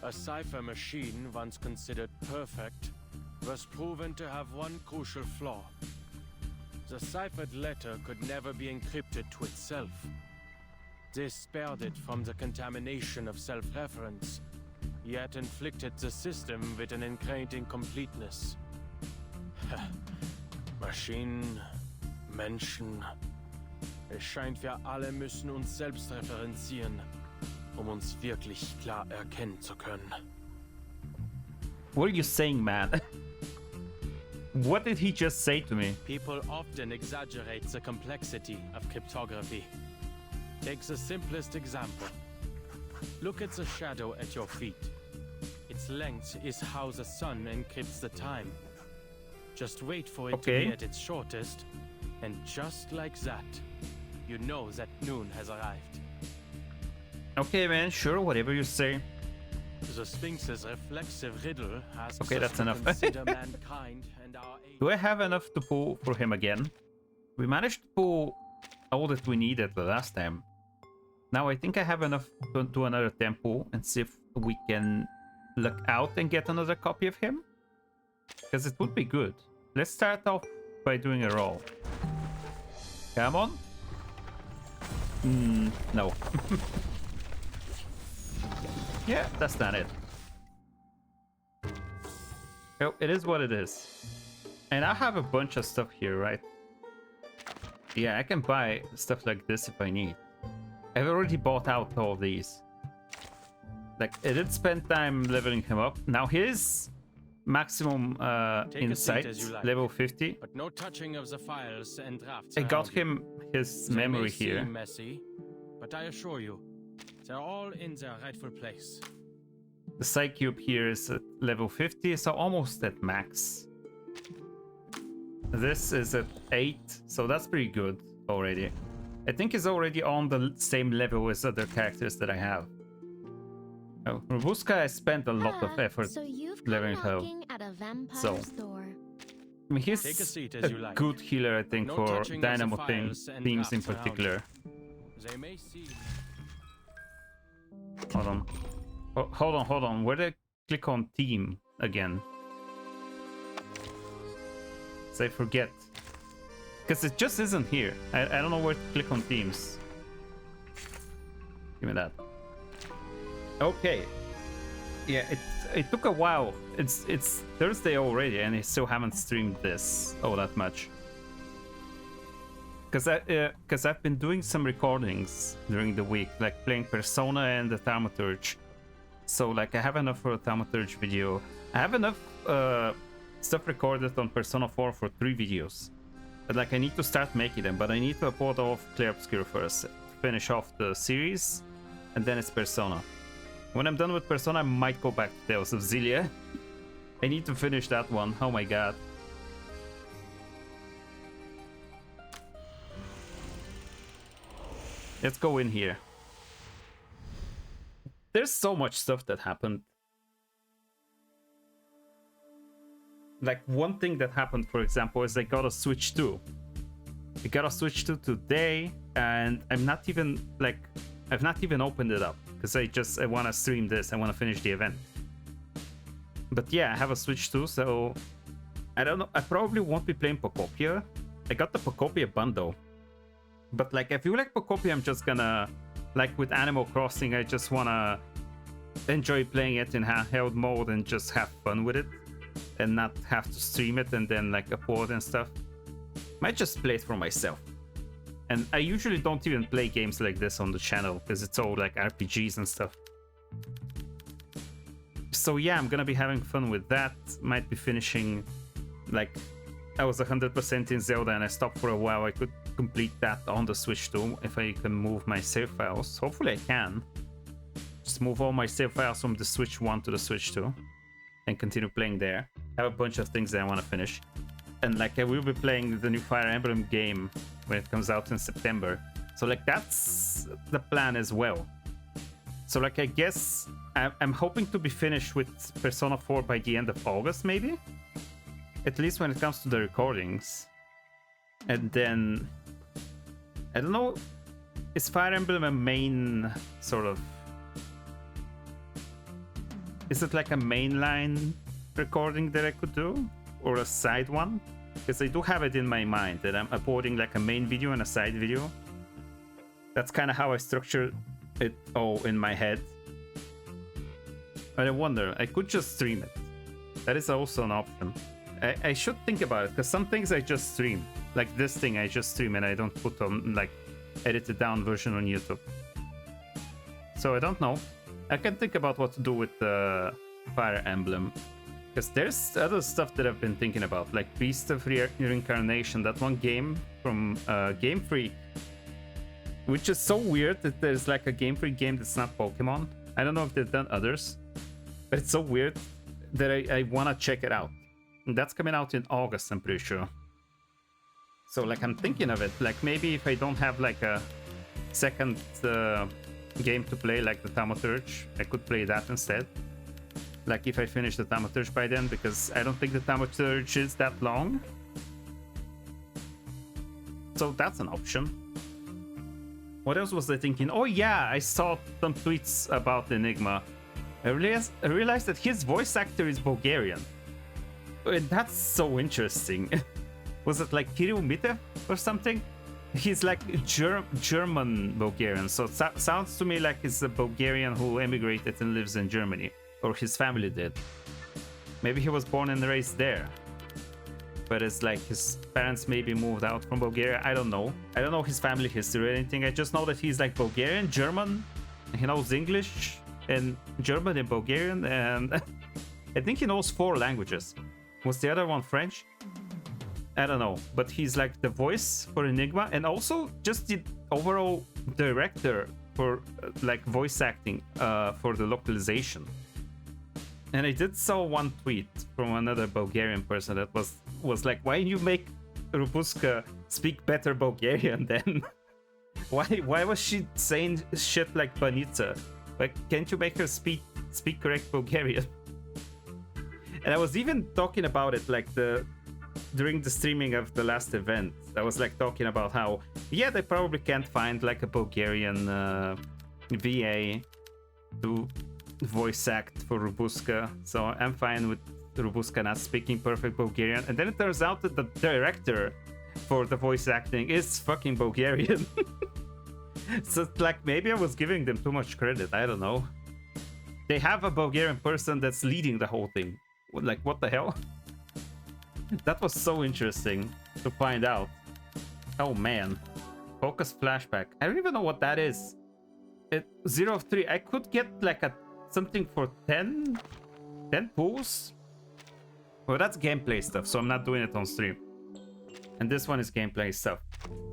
A cipher machine once considered perfect was proven to have one crucial flaw. The ciphered letter could never be encrypted to itself. This spared it from the contamination of self-reference, yet inflicted the system with an ingrained incompleteness. Maschinen, Menschen. Es scheint, wir alle müssen uns selbst referenzieren, uns wirklich klar erkennen zu können. What are you saying, man? What did he just say to me? People often exaggerate the complexity of cryptography. Take the simplest example. Look at the shadow at your feet. Its length is how the sun encrypts the time. Just wait for it to be at its shortest, and just like that, you know that noon has arrived. Okay, man, sure, whatever you say. The Sphinx's reflexive riddle has that's enough. consider mankind and our age. Do I have enough to pull for him again? We managed to pull all that we needed the last time. Now I think I have enough to do another temple and see if we can look out and get another copy of him. Because it would be good. Let's start off by doing a roll. Come on. No. Yeah, that's not it. Oh, it is what it is. And I have a bunch of stuff here, right? Yeah, I can buy stuff like this if I need. I've already bought out all these. Like, I did spend time leveling him up. Now his maximum insight, level 50. But no touching of the files and drafts. I got him his memory here. Messy, but I assure you, they're all in their rightful place. The Psy Cube here is at level 50, so almost at max. This is at 8, so that's pretty good already. I think he's already on the same level as other characters that I have. Oh, Robuska, I spent a lot of effort leveling her. So, I mean, he's a good healer, I think, for Dynamo themes in particular. They may see. Hold on. Oh, hold on. Where did I click on team again? So I forget. Because it just isn't here. I don't know where to click on teams. Give me that. Okay. Yeah, it took a while. It's Thursday already, and I still haven't streamed this all that much. Because I've been doing some recordings during the week, like playing Persona and the Thaumaturge. So like I have enough for a Thaumaturge video. I have enough stuff recorded on Persona 4 for 3 videos. But like I need to start making them, but I need to upload off Clair Obscur first to finish off the series, and then it's Persona. When I'm done with Persona, I might go back to Tales of Xillia. I need to finish that one. Oh my god. Let's go in here. There's so much stuff that happened. Like one thing that happened, for example, is I got a Switch 2. I got a Switch 2 today, and I've not even opened it up because I want to stream this. I want to finish the event. But yeah, I have a Switch 2, so I don't know. I probably won't be playing Pocopia. I got the Pocopia bundle. But like, I feel like Pocopia, I'm just gonna, like with Animal Crossing, I just wanna enjoy playing it in handheld mode and just have fun with it, and not have to stream it and then like upload and stuff. Might just play it for myself. And I usually don't even play games like this on the channel because it's all like RPGs and stuff. So yeah, I'm gonna be having fun with that. Might be finishing, like, I was 100% in Zelda and I stopped for a while. I could complete that on the Switch 2 if I can move my save files. Hopefully I can. Just move all my save files from the Switch 1 to the Switch 2 and continue playing there. I have a bunch of things that I want to finish. And like I will be playing the new Fire Emblem game when it comes out in September. So like that's the plan as well. So like I guess I'm hoping to be finished with Persona 4 by the end of August maybe? At least when it comes to the recordings. And then I don't know, is Fire Emblem a main sort of Is it like a mainline recording that I could do? Or a side one? Because I do have it in my mind that I'm uploading like a main video and a side video. That's kind of how I structure it all in my head. But I wonder, I could just stream it. That is also an option. I should think about it, because some things I just stream. Like this thing I just stream and I don't put on like edited down version on YouTube. So I don't know. I can think about what to do with Fire Emblem. Because there's other stuff that I've been thinking about, like Beast of Reincarnation, that one game from Game Freak. Which is so weird that there's like a Game Freak game that's not Pokemon. I don't know if they've done others, but it's so weird that I want to check it out. And that's coming out in August, I'm pretty sure. So like I'm thinking of it, like maybe if I don't have like a second game to play, like the Thaumaturge, I could play that instead. Like if I finish the Thaumaturge by then, because I don't think the Thaumaturge is that long. So that's an option. What else was I thinking? Oh yeah, I saw some tweets about Enigma. I realized that his voice actor is Bulgarian. And that's so interesting. Was it like Kirill Mitev or something? He's like German Bulgarian, so it sounds to me like he's a Bulgarian who emigrated and lives in Germany, or his family did. Maybe he was born and raised there, but it's like his parents maybe moved out from Bulgaria. I don't know. I don't know his family history or anything. I just know that he's like Bulgarian, German, and he knows English and German and Bulgarian, and I think he knows 4 languages. Was the other one French? I don't know, but he's like the voice for Enigma and also just the overall director for like voice acting for the localization. And I did saw one tweet from another Bulgarian person that was like, why you make Rubuska speak better Bulgarian then? why was she saying shit like Banitsa? Like, can't you make her speak correct Bulgarian? And I was even talking about it like during the streaming of the last event. I was like talking about how, yeah, they probably can't find like a Bulgarian VA to voice act for Rubuska, so I'm fine with Rubuska not speaking perfect Bulgarian. And then it turns out that the director for the voice acting is fucking Bulgarian. So it's like maybe I was giving them too much credit, I don't know. They have a Bulgarian person that's leading the whole thing. Like, what the hell? That was so interesting to find out. Oh man. Focus flashback. I don't even know what that is. 0 of 3. I could get like something for 10 pulls. Well, that's gameplay stuff, so I'm not doing it on stream. And this one is gameplay stuff.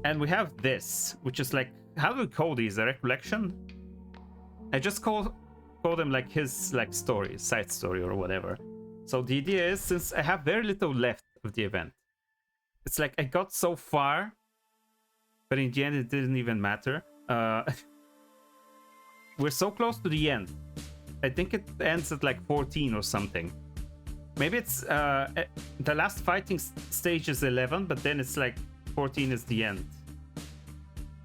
And we have this, which is like, how do we call these? A recollection? I just call them like his like story, side story or whatever. So the idea is, since I have very little left of the event, it's like I got so far, but in the end it didn't even matter. We're so close to the end. I think it ends at like 14 or something. Maybe it's the last fighting stage is 11, but then it's like 14 is the end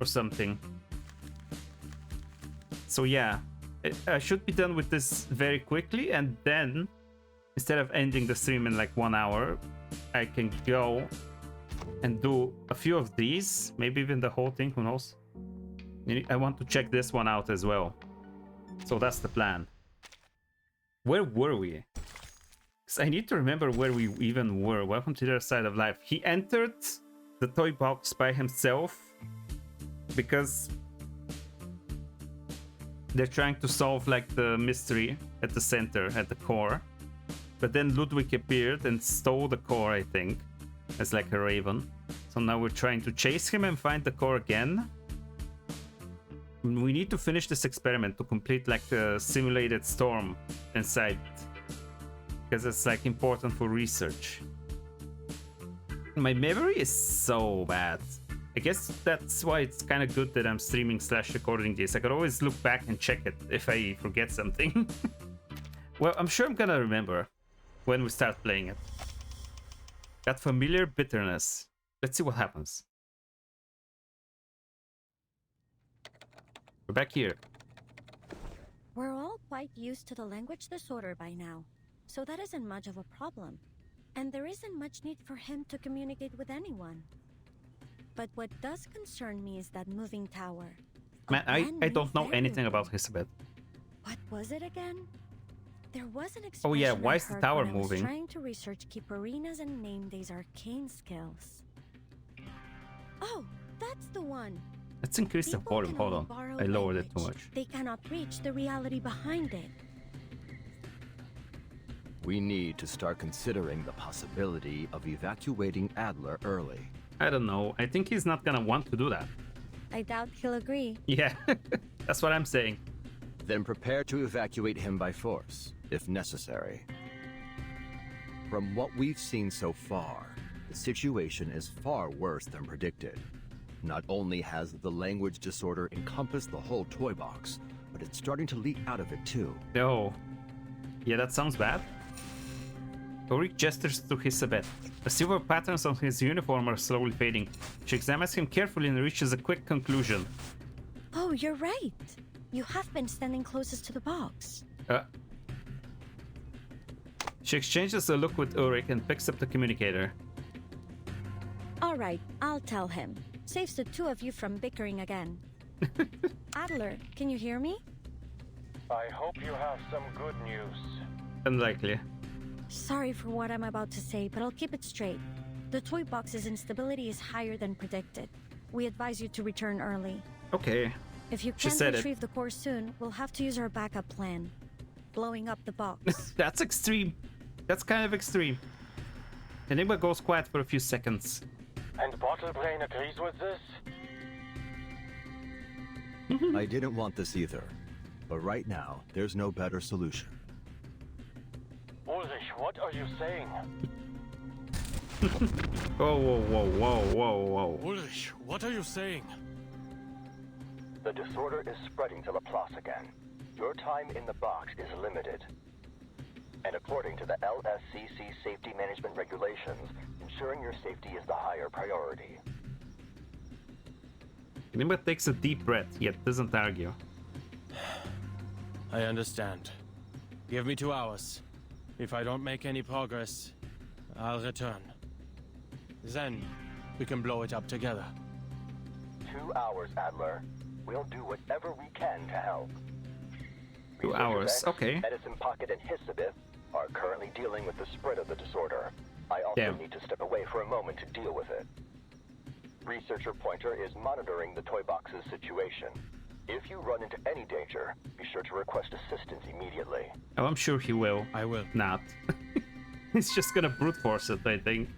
or something. So yeah, I should be done with this very quickly, and then instead of ending the stream in like 1 hour, I can go and do a few of these, maybe even the whole thing, who knows. I want to check this one out as well. So that's the plan. Where were we? Because I need to remember where we even were. Welcome to the other side of life. He entered the toy box by himself because they're trying to solve like the mystery at the center, at the core. But then Ludwig appeared and stole the core, I think, as like a raven. So now we're trying to chase him and find the core again. We need to finish this experiment to complete like a simulated storm inside, because it's like important for research. My memory is so bad. I guess that's why it's kind of good that I'm streaming / recording this. I could always look back and check it if I forget something. Well, I'm sure I'm gonna remember when we start playing it. That familiar bitterness. Let's see what happens. We're back here. We're all quite used to the language disorder by now, so that isn't much of a problem. And there isn't much need for him to communicate with anyone. But what does concern me is that moving tower. A Man, brand I new don't know anything variable. about Hisabeth. What was it again? There was an expression Oh yeah, why I is the heard tower when I was moving? trying to research Kiparina's and name Day's arcane skills. Oh, that's the one. Let's increase the People volume. can Hold only on. borrow I lowered it too language. much. They cannot reach the reality behind it. We need to start considering the possibility of evacuating Adler early. I don't know. I think he's not gonna want to do that. I doubt he'll agree. Yeah, that's what I'm saying. Then prepare to evacuate him by force, if necessary. From what we've seen so far, the situation is far worse than predicted. Not only has the language disorder encompassed the whole toy box, but it's starting to leak out of it too. Oh. Yeah, that sounds bad. Ulrich gestures to Hisabeth. The silver patterns on his uniform are slowly fading. She examines him carefully and reaches a quick conclusion. Oh, you're right. You have been standing closest to the box. She exchanges a look with Ulrich and picks up the communicator. All right, I'll tell him. Saves the two of you from bickering again. Adler, can you hear me? I hope you have some good news. Unlikely. Sorry for what I'm about to say, but I'll keep it straight. The toy box's instability is higher than predicted. We advise you to return early. Okay. If you She can't said it. retrieve the core soon, we'll have to use our backup plan. Blowing up the box. That's extreme. That's kind of extreme. Enigma goes quiet for a few seconds. And Bottle Brain agrees with this? I didn't want this either, but right now, there's no better solution. Ulrich, what are you saying? Whoa, whoa, whoa, whoa, whoa, whoa. Ulrich, what are you saying? The disorder is spreading to Laplace again. Your time in the box is limited. And according to the LSCC safety management regulations, ensuring your safety is the higher priority. Enigma takes a deep breath, yet doesn't argue. I understand. Give me 2 hours. If I don't make any progress, I'll return. Then, we can blow it up together. 2 hours, Adler. We'll do whatever we can to help. 2 hours, okay. Edison Pocket and Hisabith are currently dealing with the spread of the disorder. I also Damn. need to step away for a moment to deal with it. Researcher Pointer is monitoring the toy box's situation. If you run into any danger, be sure to request assistance immediately. Oh, I'm sure he will. I will. Not. He's just gonna brute force it, I think.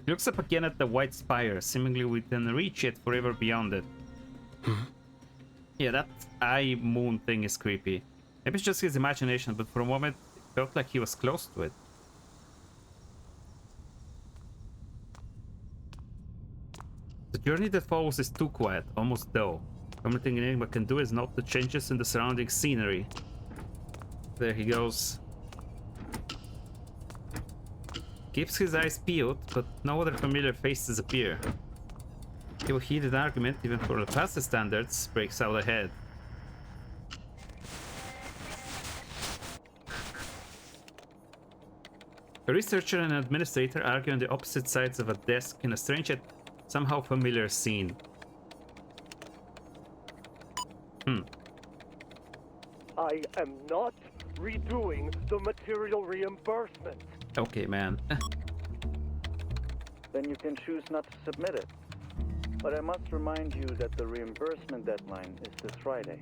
He looks up again at the white spire, seemingly within reach yet forever beyond it. Yeah, that eye moon thing is creepy. Maybe it's just his imagination, but for a moment it felt like he was close to it. The journey that follows is too quiet, almost dull. The only thing Enigma can do is note the changes in the surrounding scenery. There he goes. Keeps his eyes peeled, but no other familiar faces appear. A heated argument, even for the fastest standards, breaks out ahead. A researcher and an administrator argue on the opposite sides of a desk in a strange yet somehow familiar scene. I am not redoing the material reimbursement. Okay, man. Then you can choose not to submit it. But I must remind you that the reimbursement deadline is this Friday.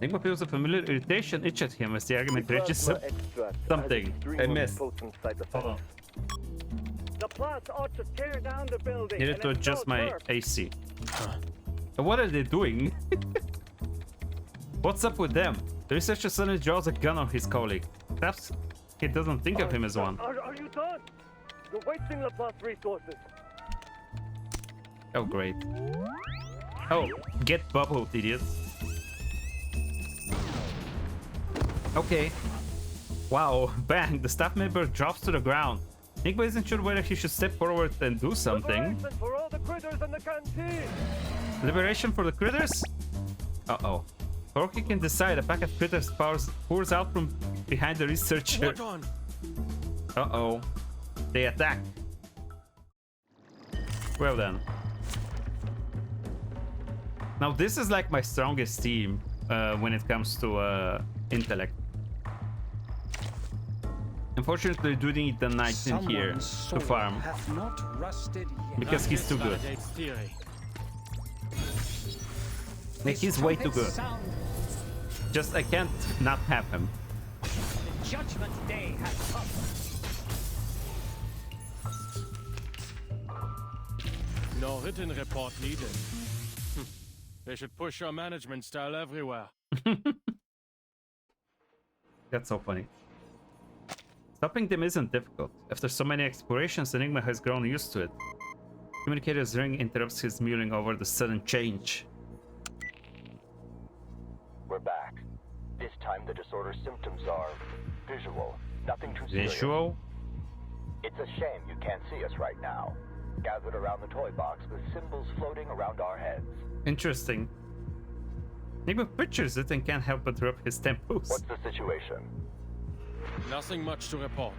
Enigma feels a familiar irritation itch at him as the argument reaches Plasma extract has something. extremely I missed. potent side Hold on. effects. The Plus ought to tear down the building. Needed and to adjust install my turf. AC. What are they doing? What's up with them? The researcher suddenly draws a gun on his colleague. Perhaps he doesn't think of him as one. Are you done? You're wasting Laplace resources. Oh, great. Oh, get bubbled, idiot. Okay. Wow, bang, the staff member drops to the ground. Enigma isn't sure whether he should step forward and do something. Advisement for all the critters in the canteen. Liberation for the critters? Uh-oh. Orochi can decide a pack of critters pours out from behind the researcher. What on? Uh-oh. They attack. Well then. Now this is like my strongest team when it comes to intellect. Unfortunately, we do need the knight in here to farm. Because he's too good. Validates theory. Like, he's way too good. Just I can't not have him. Judgment Day has come. No written report needed. They should push our management style everywhere. That's so funny. Stopping them isn't difficult. After so many explorations, Enigma has grown used to it. Communicator's ring interrupts his mulling over the sudden change. We're back. This time the disorder symptoms are visual, nothing too serious. Visual? It's a shame you can't see us right now. Gathered around the toy box with symbols floating around our heads. Interesting. Enigma pictures it and can't help but rub his temples. What's the situation? Nothing much to report.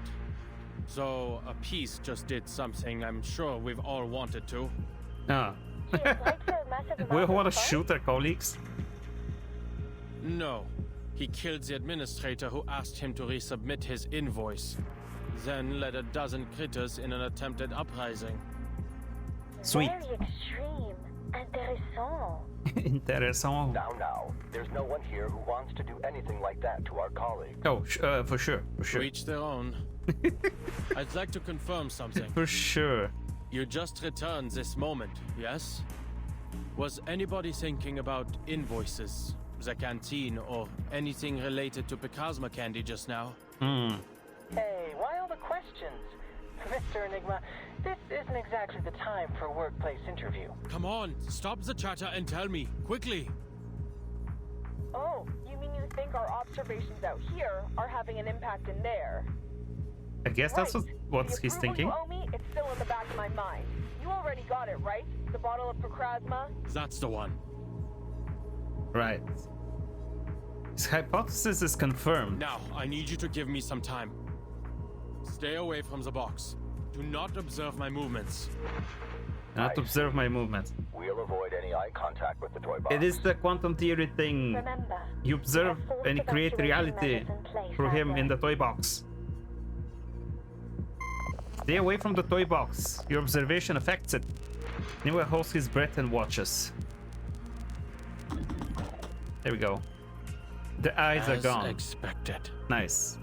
So, a piece just did something I'm sure we've all wanted to. Ah. We want to shoot our colleagues? No. He killed the administrator who asked him to resubmit his invoice. Then led a dozen critters in an attempted uprising. Sweet. Very extreme. Intéressant. Interessant. Now, there's no one here who wants to do anything like that to our colleagues. Oh, for sure, for sure. To each their own. I'd like to confirm something. For sure. You just returned this moment, yes? Was anybody thinking about invoices, the canteen, or anything related to Picasma candy just now? Hey, why all the questions? Mr. Enigma, this isn't exactly the time for a workplace interview. Come on, stop the chatter and tell me, quickly! Oh, you mean you think our observations out here are having an impact in there? I guess that's what The he's approval thinking. You owe me, it's still in the back of my mind. You already got it, right? The bottle of Procrasma? That's the one. Right. His hypothesis is confirmed. Now, I need you to give me some time. Stay away from the box. Do not observe my movements. Not observe my movement. We'll avoid any eye contact with the toy box. It is the quantum theory thing. Remember, You observe a force and create evacuation reality measures in place through out him in there. the toy box. Stay away from the toy box. Your observation affects it. Niwa holds his breath and watches. There we go. The eyes are As gone. expected. Nice.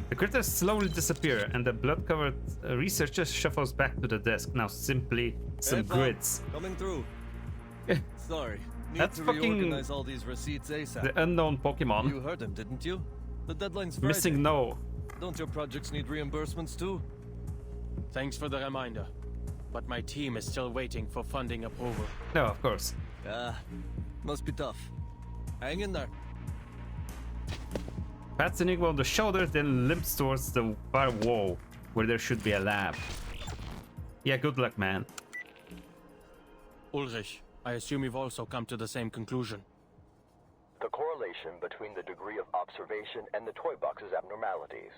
The critters slowly disappear, and the blood-covered researcher shuffles back to the desk. Now simply some grids. Coming through. Sorry. Need That's to fucking reorganize all these receipts ASAP. the unknown Pokemon. You heard him, didn't you? The deadline's Friday. Missing no. Don't your projects need reimbursements too? Thanks for the reminder. But my team is still waiting for funding approval. No, of course. Must be tough. Hang in there. Pats Enigma on the shoulder, then limps towards the far wall, where there should be a lab. Yeah, good luck, man. Ulrich, I assume you've also come to the same conclusion. The correlation between the degree of observation and the toy box's abnormalities.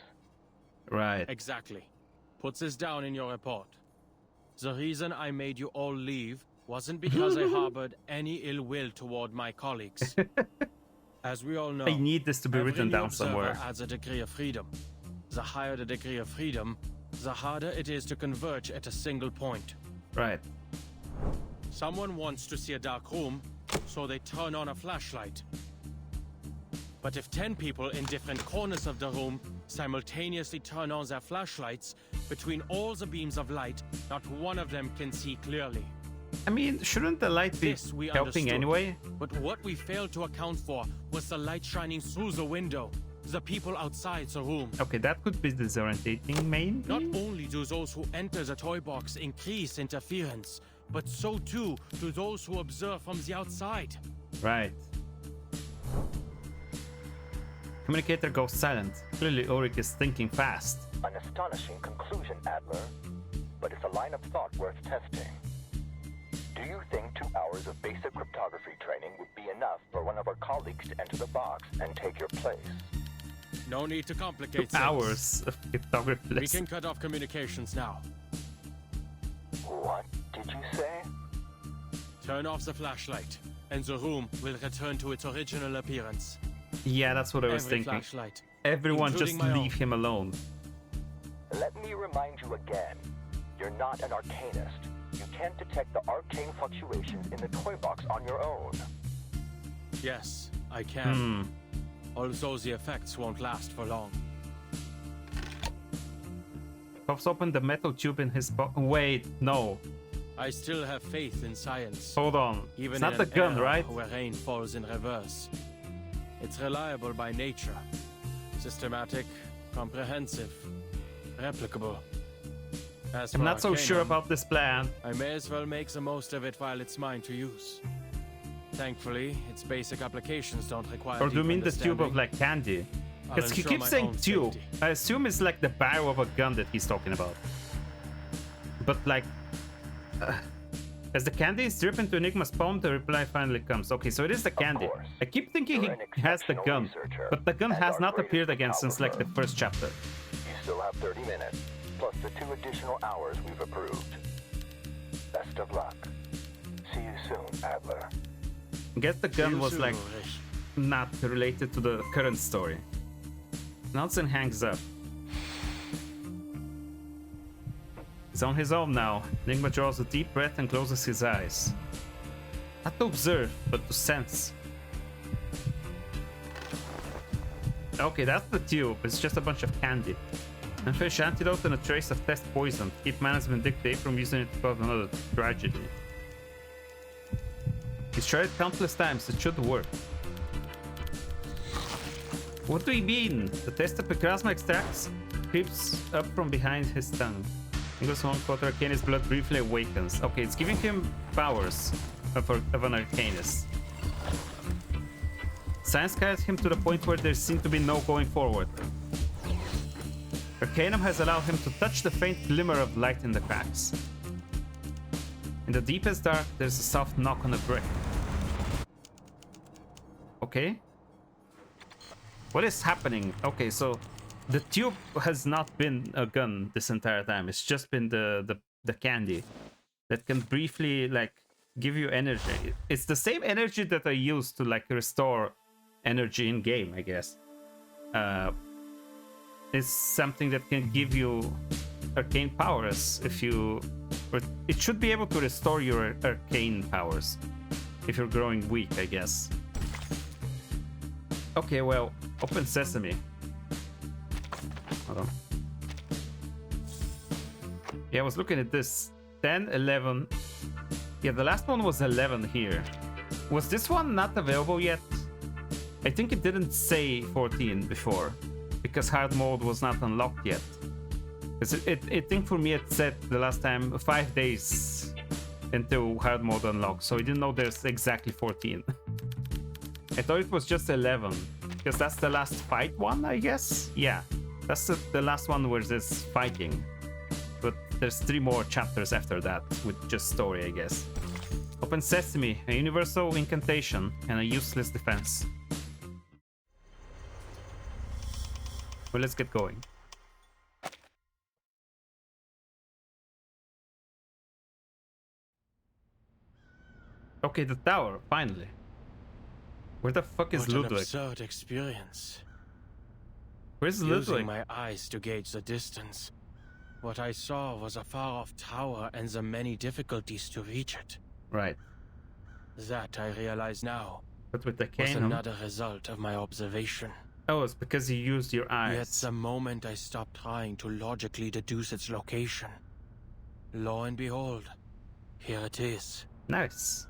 Right. Exactly. Put this down in your report. The reason I made you all leave wasn't because I harbored any ill will toward my colleagues. As we all know, I need this to be every written new down observer somewhere. adds a degree of freedom. The higher the degree of freedom, the harder it is to converge at a single point. Right. Someone wants to see a dark room, so they turn on a flashlight. But if 10 people in different corners of the room simultaneously turn on their flashlights, between all the beams of light, not one of them can see clearly. I mean, shouldn't the light be This we helping understood. anyway? But what we failed to account for was the light shining through the window, the people outside the room. Okay, that could be disorientating, maybe? Not only do those who enter the toy box increase interference, but so too do those who observe from the outside. Right. Communicator goes silent. Clearly, Ulrich is thinking fast. An astonishing conclusion, Adler. But it's a line of thought worth testing. Do you think 2 hours of basic cryptography training would be enough for one of our colleagues to enter the box and take your place? No need to 2 complicate things. hours of cryptography We lesson. can cut off communications now. What did you say? Turn off the flashlight, and the room will return to its original appearance. Yeah, that's what I was Every thinking. flashlight. Everyone just including my leave own. him alone. Let me remind you again. You're not an arcanist. You can't detect the arcane fluctuations in the toy box on your own. Yes, I can. Hmm. Although the effects won't last for long. Pops open the metal tube in his Wait, no. I still have faith in science. Hold on. Even It's not in the an gun, era right? where rain falls in reverse. It's reliable by nature. Systematic, comprehensive, replicable. As I'm for not so sure Arcanum, about this plan. I may as well make the most of it while it's mine to use. Thankfully, its basic applications don't require Or do you deep mean the tube of understanding. like candy? Because I'll he ensure keeps my saying own tube. safety. I assume it's like the barrel of a gun that he's talking about. But like, as the candy is dripping to Enigma's palm, the reply finally comes. Okay, so it is the candy. course. I keep thinking You're he an has the exceptional gun, researcher, but the gun and has our not greatest appeared again since like the photographer. first chapter. You still have 30 minutes, plus the 2 additional hours we've approved. Best of luck. See you soon, Adler. I guess the gun You was too, like Ulrich. not related to the current story. Nelson hangs up. He's on his own now. Enigma draws a deep breath and closes his eyes. Not to observe, but to sense. Okay, that's the tube. It's just a bunch of candy. Unfinished antidote and a trace of test poison. Keep management dictate from using it to cause another tragedy. He's tried it countless times. It should work. What do you mean? The taste of Picrasma extracts creeps up from behind his tongue. Ingles one quarter arcanist blood briefly awakens. Okay, it's giving him powers of an arcanist. Science guides him to the point where there seems to be no going forward. Arcanum has allowed him to touch the faint glimmer of light in the cracks. In the deepest dark, there's a soft knock on a brick. Okay. What is happening? Okay, so the tube has not been a gun this entire time. It's just been the candy that can briefly like give you energy. It's the same energy that I use to like restore energy in game, I guess. It's something that can give you arcane powers if you... Or it should be able to restore your arcane powers if you're growing weak, I guess. Okay, well, open sesame. Hold on. Yeah, I was looking at this. 10, 11. Yeah, the last one was 11 here. Was this one not available yet? I think it didn't say 14 before, because hard mode was not unlocked yet. I think for me it said the last time 5 days until hard mode unlocked, so I didn't know there's exactly 14. I thought it was just 11, because that's the last fight one, I guess? Yeah, that's the last one where there's fighting. But there's 3 more chapters after that, with just story, I guess. Open Sesame, a universal incantation, and a useless defense. Well, let's get going. Okay, the tower, finally. Where the fuck is What an Ludwig? absurd experience. Where's Using Ludwig? my eyes to gauge the distance. What I saw was a far-off tower and the many difficulties to reach it. Right. That I realize now But with the was cannon... another result of my observation. Oh, it's because you used your eyes. Yet the moment I stopped trying to logically deduce its location, lo and behold, here it is. Nice.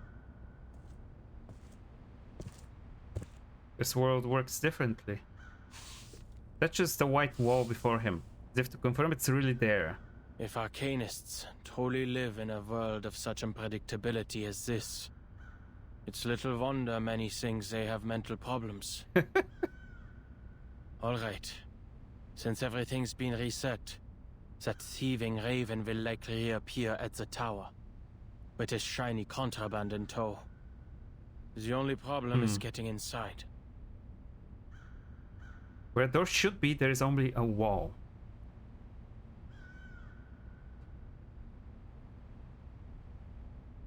This world works differently. Touches the white wall before him, as if to confirm it's really there. If arcanists truly live in a world of such unpredictability as this, it's little wonder many think they have mental problems. All right. Since everything's been reset, that thieving raven will likely reappear at the tower. with his shiny contraband in tow. The only problem is getting inside. Where door should be, there is only a wall.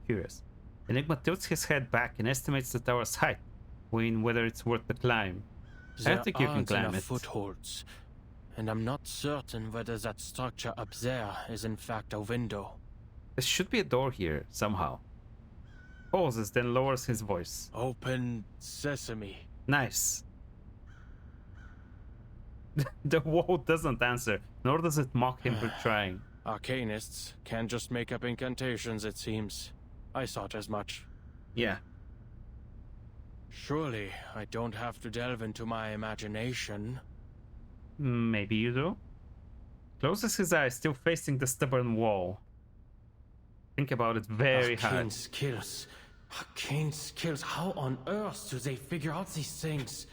Curious. Enigma tilts his head back and estimates the tower's height, weighing whether it's worth the climb. I don't think you can climb it. Footholds, and I'm not certain whether that structure up there is in fact a window. There should be a door here, somehow. Pauses, then lowers his voice. Open sesame. Nice. The wall doesn't answer, nor does it mock him for trying. Arcanists can't just make up incantations, it seems. I thought as much. Yeah. Surely, I don't have to delve into my imagination. Maybe you do? Closes his eyes, still facing the stubborn wall. Think about it very hard. Arcane skills. How on earth do they figure out these things?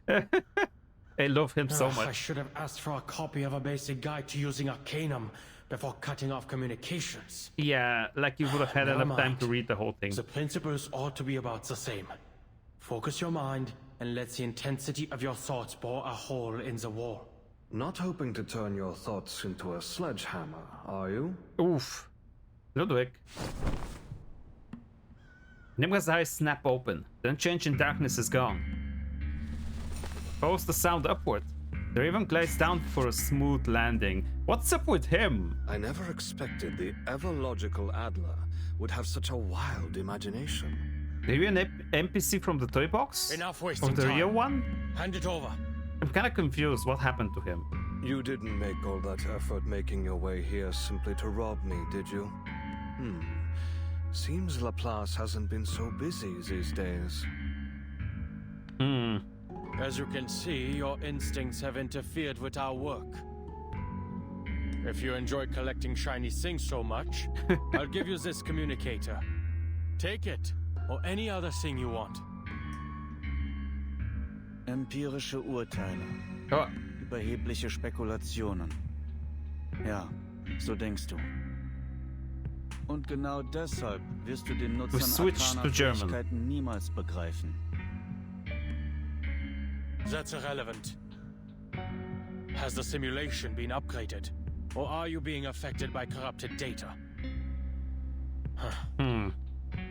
I love him so much. I should have asked for a copy of a basic guide to using Arcanum before cutting off communications. Yeah, like you would have had enough time to read the whole thing. The principles ought to be about the same. Focus your mind and let the intensity of your thoughts bore a hole in the wall. Not hoping to turn your thoughts into a sledgehammer, are you? Oof. Ludwig. Enigma's eyes snap open. The unchanging darkness is gone. Follows the sound upward. The Raven glides down for a smooth landing. What's up with him? I never expected the ever-logical Adler would have such a wild imagination. Are you an NPC from the toy box? Enough wasting Or the time. real one? Hand it over. I'm kinda confused. What happened to him? You didn't make all that effort making your way here simply to rob me, did you? Seems Laplace hasn't been so busy these days. As you can see, your instincts have interfered with our work. If you enjoy collecting shiny things so much, I'll give you this communicator. Take it, or any other thing you want. Empirische Urteile. Oh. Überhebliche Spekulationen. Ja, so denkst du. Und genau deshalb wirst du den Nutzern arkaner Fähigkeiten niemals begreifen. That's irrelevant. Has the simulation been upgraded? Or are you being affected by corrupted data?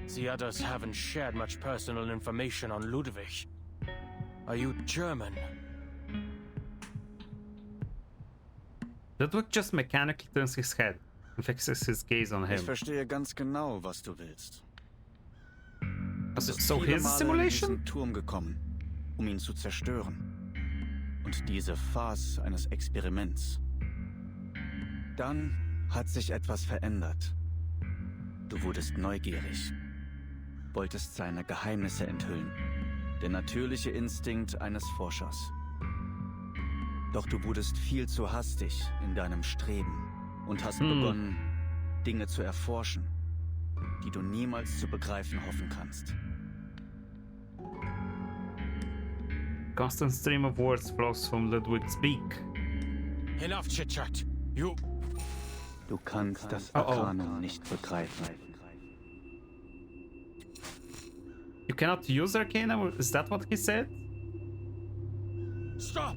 The others haven't shared much personal information on Ludwig. Are you German? Ludwig just mechanically turns his head and fixes his gaze on him. Ich verstehe ganz genau, was du willst. So his simulation? In diesen Turm gekommen, ihn zu zerstören. Und diese Phase eines Experiments. Dann hat sich etwas verändert. Du wurdest neugierig. Wolltest seine Geheimnisse enthüllen. Der natürliche Instinkt eines Forschers. Doch du wurdest viel zu hastig in deinem Streben und hast begonnen, Dinge zu erforschen, die du niemals zu begreifen hoffen kannst. Constant stream of words flows from Ludwig's beak. Enough chit-chat. Du kannst das Arcanum nicht begreifen. You cannot use Arcanum? Is that what he said? Stop!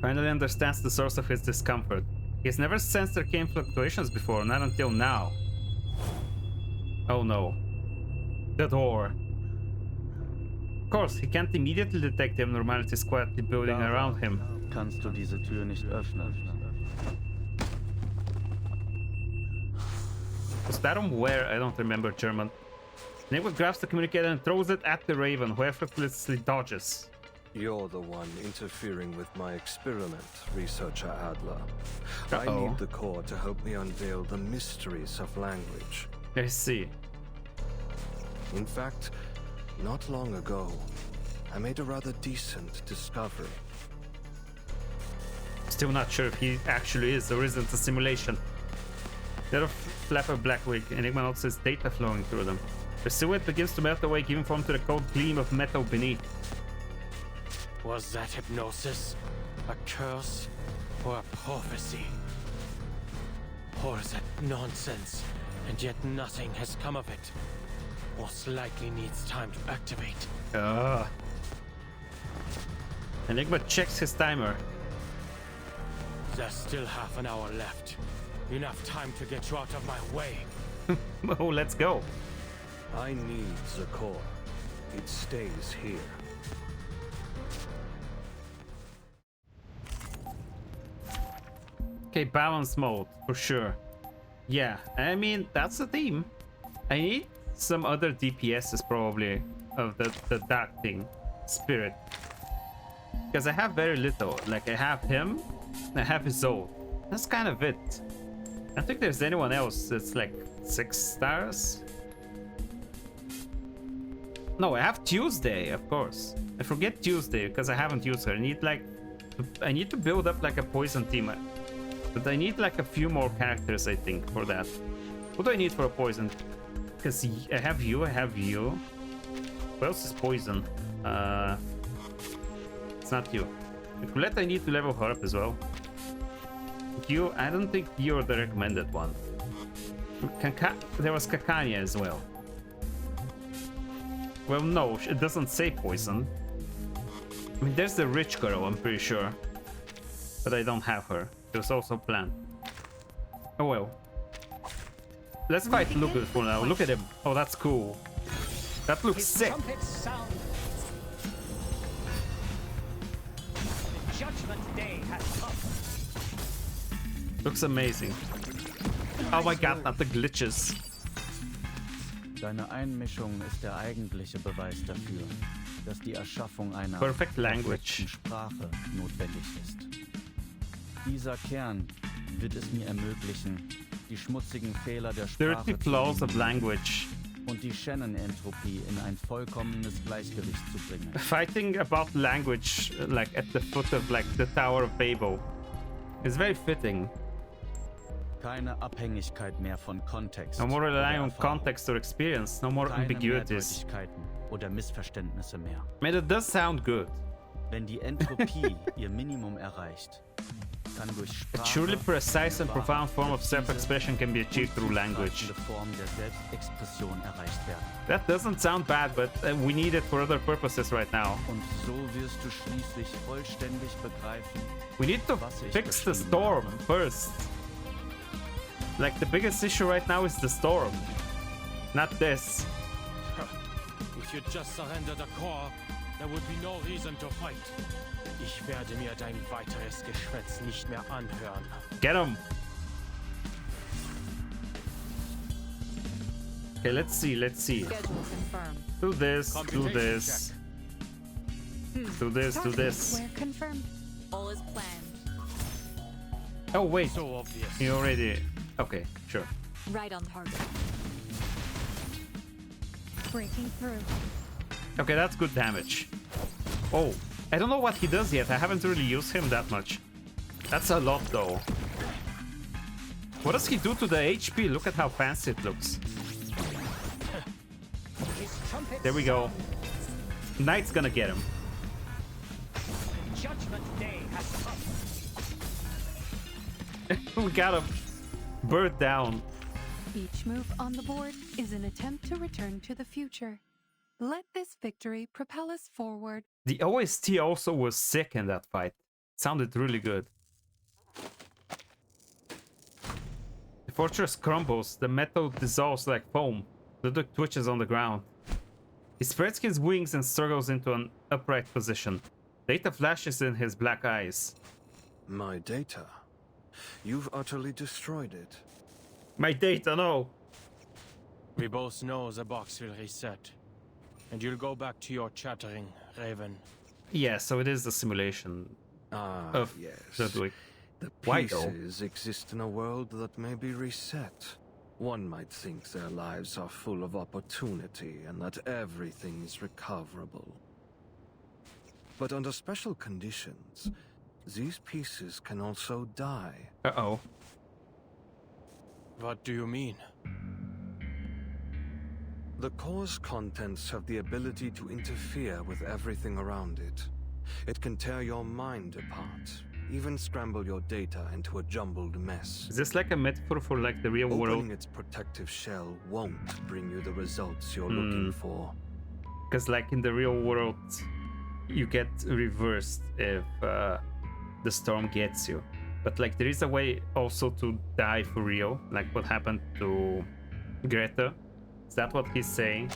Finally understands the source of his discomfort. He has never sensed arcane fluctuations before, not until now. Oh no. The door. Of course, he can't immediately detect the abnormalities quietly building around him. Kannst du diese Tür nicht öffnen? Was that on where? I don't remember German. Enigma grabs the communicator and throws it at the Raven, who effortlessly dodges. You're the one interfering with my experiment, Researcher Adler. I need the core to help me unveil the mysteries of language. I see. In fact, not long ago, I made a rather decent discovery. Still not sure if he actually is or isn't a simulation. They're a flapper black wig. Enigma notices data flowing through them. The silhouette begins to melt away, giving form to the cold gleam of metal beneath. Was that hypnosis? A curse? Or a prophecy? All that nonsense, and yet nothing has come of it. Most likely needs time to activate. Enigma checks his timer. There's still half an hour left. Enough time to get you out of my way. Oh, let's go. I need the core. It stays here. Okay, balance mode, for sure. Yeah, I mean, that's the theme. I need some other DPSs probably of the dark thing. Spirit. Because I have very little. Like, I have him, I have his own. That's kind of it. I don't think there's anyone else that's like 6 stars. No, I have Tuesday, of course. I forget Tuesday because I haven't used her. I need to build up like a poison team. But I need like a few more characters, I think, for that. What do I need for a poison? Because I have you, I have you. Who else is poison? It's not you. Colette, I need to level her up as well. You, I don't think you're the recommended one. There was Kakanya as well. Well, no, it doesn't say poison. I mean, there's the rich girl, I'm pretty sure. But I don't have her. There's also Plan. Oh well. Let's fight Lucas for now. Look at him. Oh, that's cool. That looks sick. Judgment Day has come. Looks amazing. Oh my god, not the glitches. Deine Einmischung ist der eigentliche Beweis dafür, dass die Erschaffung einer Perfect language. Sprache notwendig ist. Dieser Kern wird es mir ermöglichen, die schmutzigen Fehler der Sprache 30 flaws of language. Und die Shannon-Entropie in ein vollkommenes Gleichgewicht zu bringen. Fighting about language, like at the foot of like the Tower of Babel, is very fitting. Keine Abhängigkeit mehr von Kontext. No more relying on context or experience. No more Keine ambiguities. Mehrdeutigkeiten oder Missverständnisse mehr. I mean, it does sound good. Wenn die Entropie ihr Minimum erreicht, kann durch A Sprache truly precise and profound form of self-expression can be achieved through language. Form der Selbstexpression erreicht werden. That doesn't sound bad, but we need it for other purposes right now. Und so wirst du schließlich vollständig begreifen. We need to fix the storm first. Like, the biggest issue right now is the storm, not this. If you just surrender the core, there would be no reason to fight. Ich werde mir dein weiteres Geschwätz nicht mehr anhören. Get him! Okay, let's see. Do this, do this. Do this, do this. We're confirmed. All is planned. Oh, wait. So obvious. You already... Okay, sure. Right on target. Breaking through. Okay, that's good damage. Oh, I don't know what he does yet. I haven't really used him that much. That's a lot, though. What does he do to the HP? Look at how fancy it looks. There we go. Knight's gonna get him. Judgment Day has come. We got him. Bird down. Each move on the board is an attempt to return to the future. Let this victory propel us forward. The OST also was sick in that fight. It sounded really good. The fortress crumbles, the metal dissolves like foam. Ludwig twitches on the ground. He spreads his wings and struggles into an upright position. Data flashes in his black eyes. My data? You've utterly destroyed it. My data, no. We both know the box will reset. And you'll go back to your chattering, Raven. Yeah, so it is a simulation of yes. Ludwig. The Why though? pieces exist in a world that may be reset. One might think their lives are full of opportunity and that everything is recoverable. But under special conditions, these pieces can also die. Uh-oh. What do you mean? The core's contents have the ability to interfere with everything around it. It can tear your mind apart, even scramble your data into a jumbled mess. Is this like a metaphor for like the real world? Opening its protective shell won't bring you the results you're looking for. Because like in the real world, you get reversed if the storm gets you. But like there is a way also to die for real, like what happened to Greta. Is that what he's saying?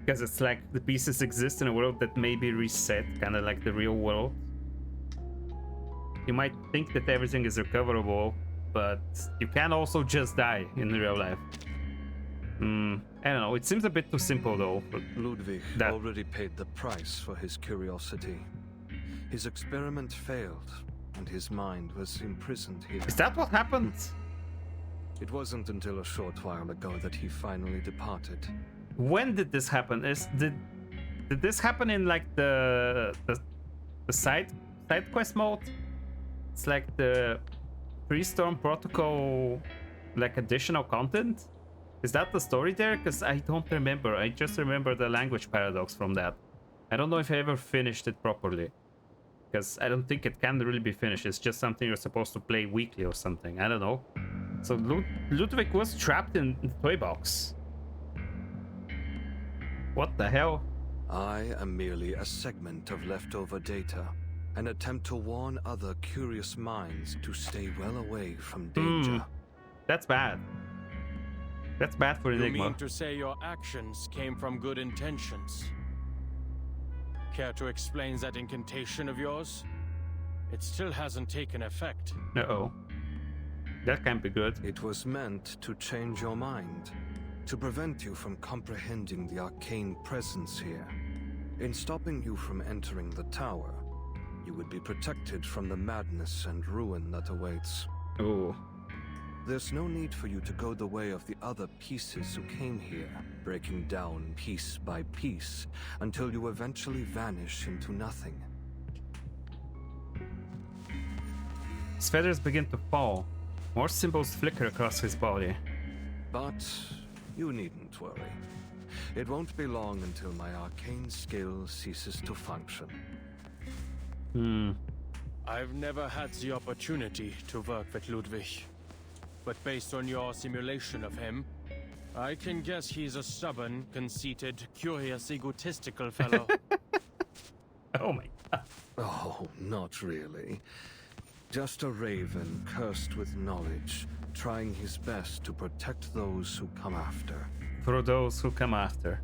Because it's like the pieces exist in a world that may be reset, kind of like the real world. You might think that everything is recoverable, but you can also just die in real life. I don't know, it seems a bit too simple though. Ludwig already paid the price for his curiosity. His experiment failed, and his mind was imprisoned here. Is that what happened? It wasn't until a short while ago that he finally departed. When did this happen? Did this happen in like the side quest mode? It's like the pre-storm protocol, like additional content. Is that the story there? Because I don't remember. I just remember the language paradox from that. I don't know if I ever finished it properly, because I don't think it can really be finished. It's just something you're supposed to play weekly or something. I don't know. So Ludwig was trapped in the toy box. What the hell? I am merely a segment of leftover data, an attempt to warn other curious minds to stay well away from danger. That's bad. That's bad for Enigma. You mean to say your actions came from good intentions? Care to explain that incantation of yours? It still hasn't taken effect. Uh-oh. That can't be good. It was meant to change your mind, to prevent you from comprehending the arcane presence here. In stopping you from entering the tower, you would be protected from the madness and ruin that awaits. Ooh. There's no need for you to go the way of the other pieces who came here, breaking down piece by piece, until you eventually vanish into nothing. His feathers begin to fall. More symbols flicker across his body. But you needn't worry. It won't be long until my arcane skill ceases to function. I've never had the opportunity to work with Ludwig. But based on your simulation of him, I can guess he's a stubborn, conceited, curious, egotistical fellow. Oh my god. Oh, not really. Just a raven cursed with knowledge, trying his best to protect those who come after. For those who come after.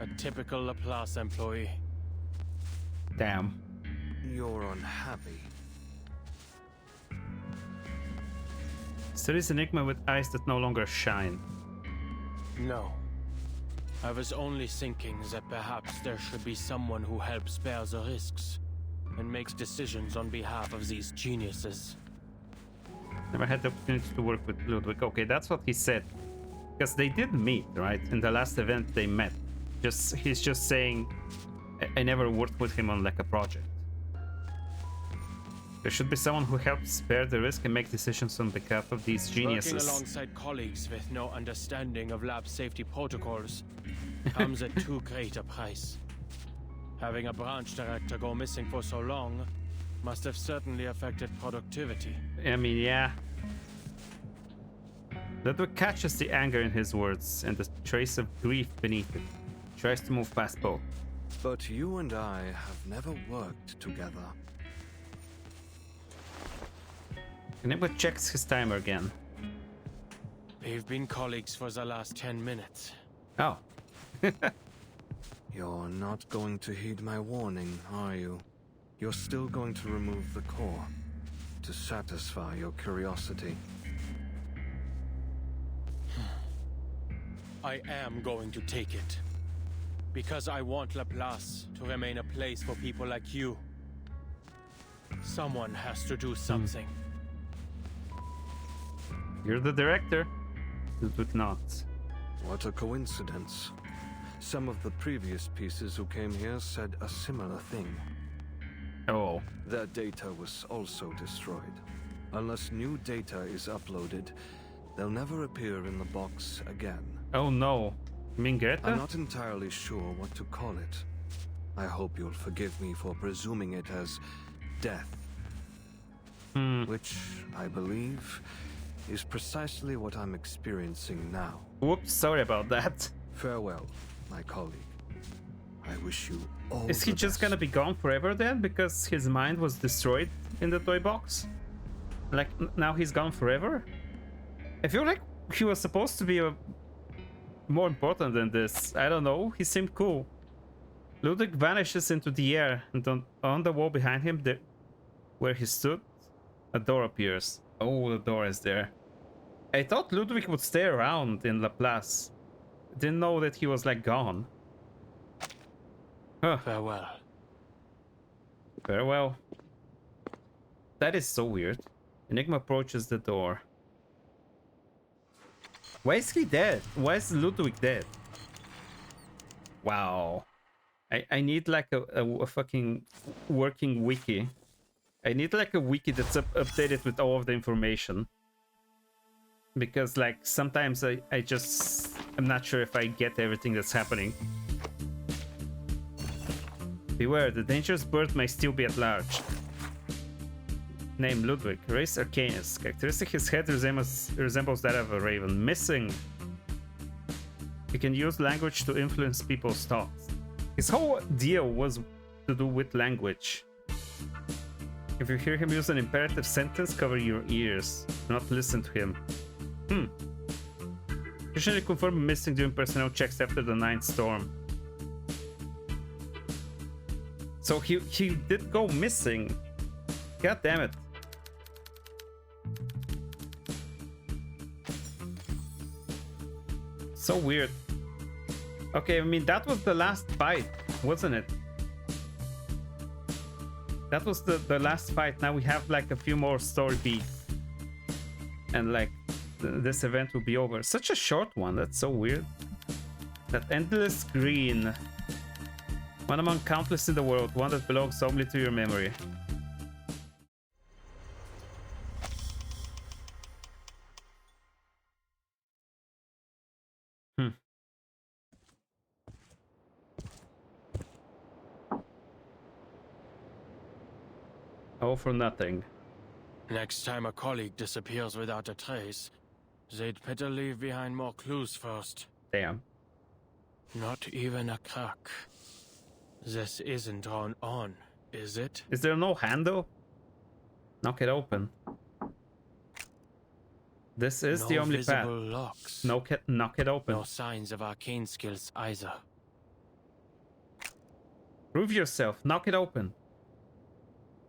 A typical Laplace employee. Damn. You're unhappy. There is Enigma with eyes that no longer shine. No. I was only thinking that perhaps there should be someone who helps bear the risks and makes decisions on behalf of these geniuses. Never had the opportunity to work with Ludwig. Okay, that's what he said. Because they did meet, right? In the last event they met. He's just saying, I never worked with him on like a project. There should be someone who helps bear the risk and make decisions on behalf of these geniuses. Working alongside colleagues with no understanding of lab safety protocols comes at too great a price. Having a branch director go missing for so long must have certainly affected productivity. I mean, yeah. Ludwig catches the anger in his words and the trace of grief beneath it. Tries to move past both. But you and I have never worked together. Enigma checks his timer again. We've been colleagues for the last 10 minutes. Oh. You're not going to heed my warning, are you? You're still going to remove the core to satisfy your curiosity. I am going to take it. Because I want Laplace to remain a place for people like you. Someone has to do something. You're the director. Ludwig nods. What a coincidence. Some of the previous pieces who came here said a similar thing. Oh. Their data was also destroyed. Unless new data is uploaded, they'll never appear in the box again. Oh no. You mean Greta? I'm not entirely sure what to call it. I hope you'll forgive me for presuming it as death. Which, I believe, is precisely what I'm experiencing now. Whoops, sorry about that. Farewell, my colleague. I wish you all Is he the just best. gonna be gone forever then? Because his mind was destroyed in the toy box? Like, now he's gone forever? I feel like he was supposed to be more important than this. I don't know, he seemed cool. Ludwig vanishes into the air, and on the wall behind him, where he stood, a door appears. Oh, the door is there. I thought Ludwig would stay around in Laplace. Didn't know that he was like gone. Huh. Farewell. Farewell. That is so weird. Enigma approaches the door. Why is he dead? Why is Ludwig dead? Wow. I need like a fucking working wiki. I need like a wiki that's updated with all of the information. Because like sometimes I'm not sure if I get everything that's happening. Beware, the dangerous bird may still be at large. Name Ludwig, race Arcanus. Characteristic, his head resembles that of a raven. Missing. He can use language to influence people's thoughts. His whole deal was to do with language. If you hear him use an imperative sentence, cover your ears. Do not listen to him. Usually confirm missing during personnel checks after the 9th storm. So he did go missing. God damn it. So weird. Okay, I mean, that was the last fight, wasn't it? That was the last fight. Now we have like a few more story beats. And like, this event will be over. Such a short one, that's so weird. That endless green. One among countless in the world, one that belongs only to your memory. All for nothing. Next time a colleague disappears without a trace, they'd better leave behind more clues first. Damn. Not even a crack. This isn't drawn on, is it? Is there no handle? Knock it open. This is No the only path. visible locks. Knock it open. No signs of arcane skills either. Prove yourself. Knock it open.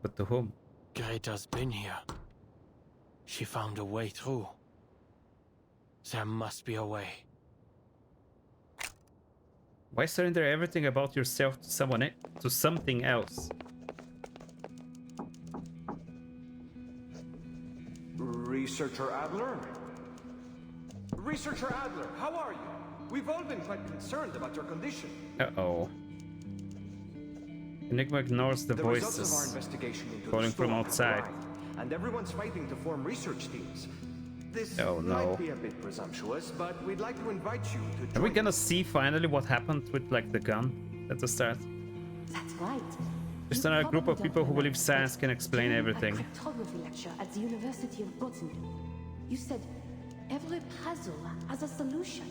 But to whom? Greta's been here. She found a way through. There must be a way. Why surrender everything about yourself to someone to something else? Researcher Adler? Researcher Adler, how are you? We've all been quite concerned about your condition. Uh-oh. Enigma ignores the results of our voices investigation into calling the storm from have outside. arrived, and everyone's fighting to form research teams. This Oh, no. might be a bit presumptuous, but we'd like to invite you to Are we join gonna see finally what happened with like the gun at the start? That's right. Just another group of people who believe science can explain everything. A cryptography lecture at the University of Botany. You said every puzzle has a solution,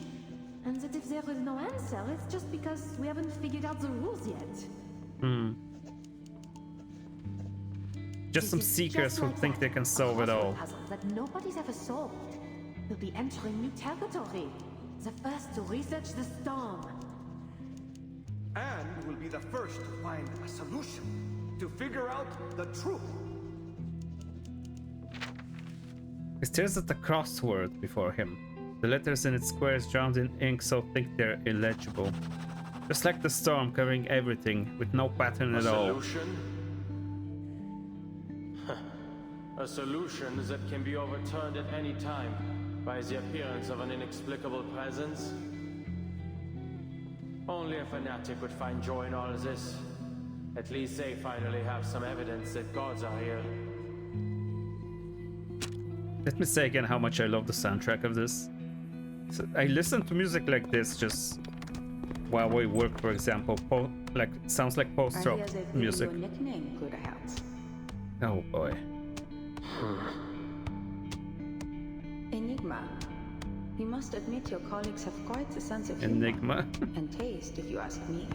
and that if there is no answer, it's just because we haven't figured out the rules yet. Just some This is seekers just who like think that. they can solve it A all. puzzle that nobody's ever solved. We'll be entering new territory. The first to research the storm. And we'll be the first to find a solution, to figure out the truth. He stares at the crossword before him. The letters in its squares drowned in ink so thick they're illegible. Just like the storm covering everything, with no pattern at all. A solution that can be overturned at any time by the appearance of an inexplicable presence. Only a fanatic would find joy in all this. At least they finally have some evidence that gods are here. Let me say again how much I love the soundtrack of this. So I listen to music like this just while we work, for example. Like sounds like post-rock music. Your nickname, Bruderherz. Oh boy. Enigma. You must admit your colleagues have quite a sense of Enigma. humor and taste, if you ask me.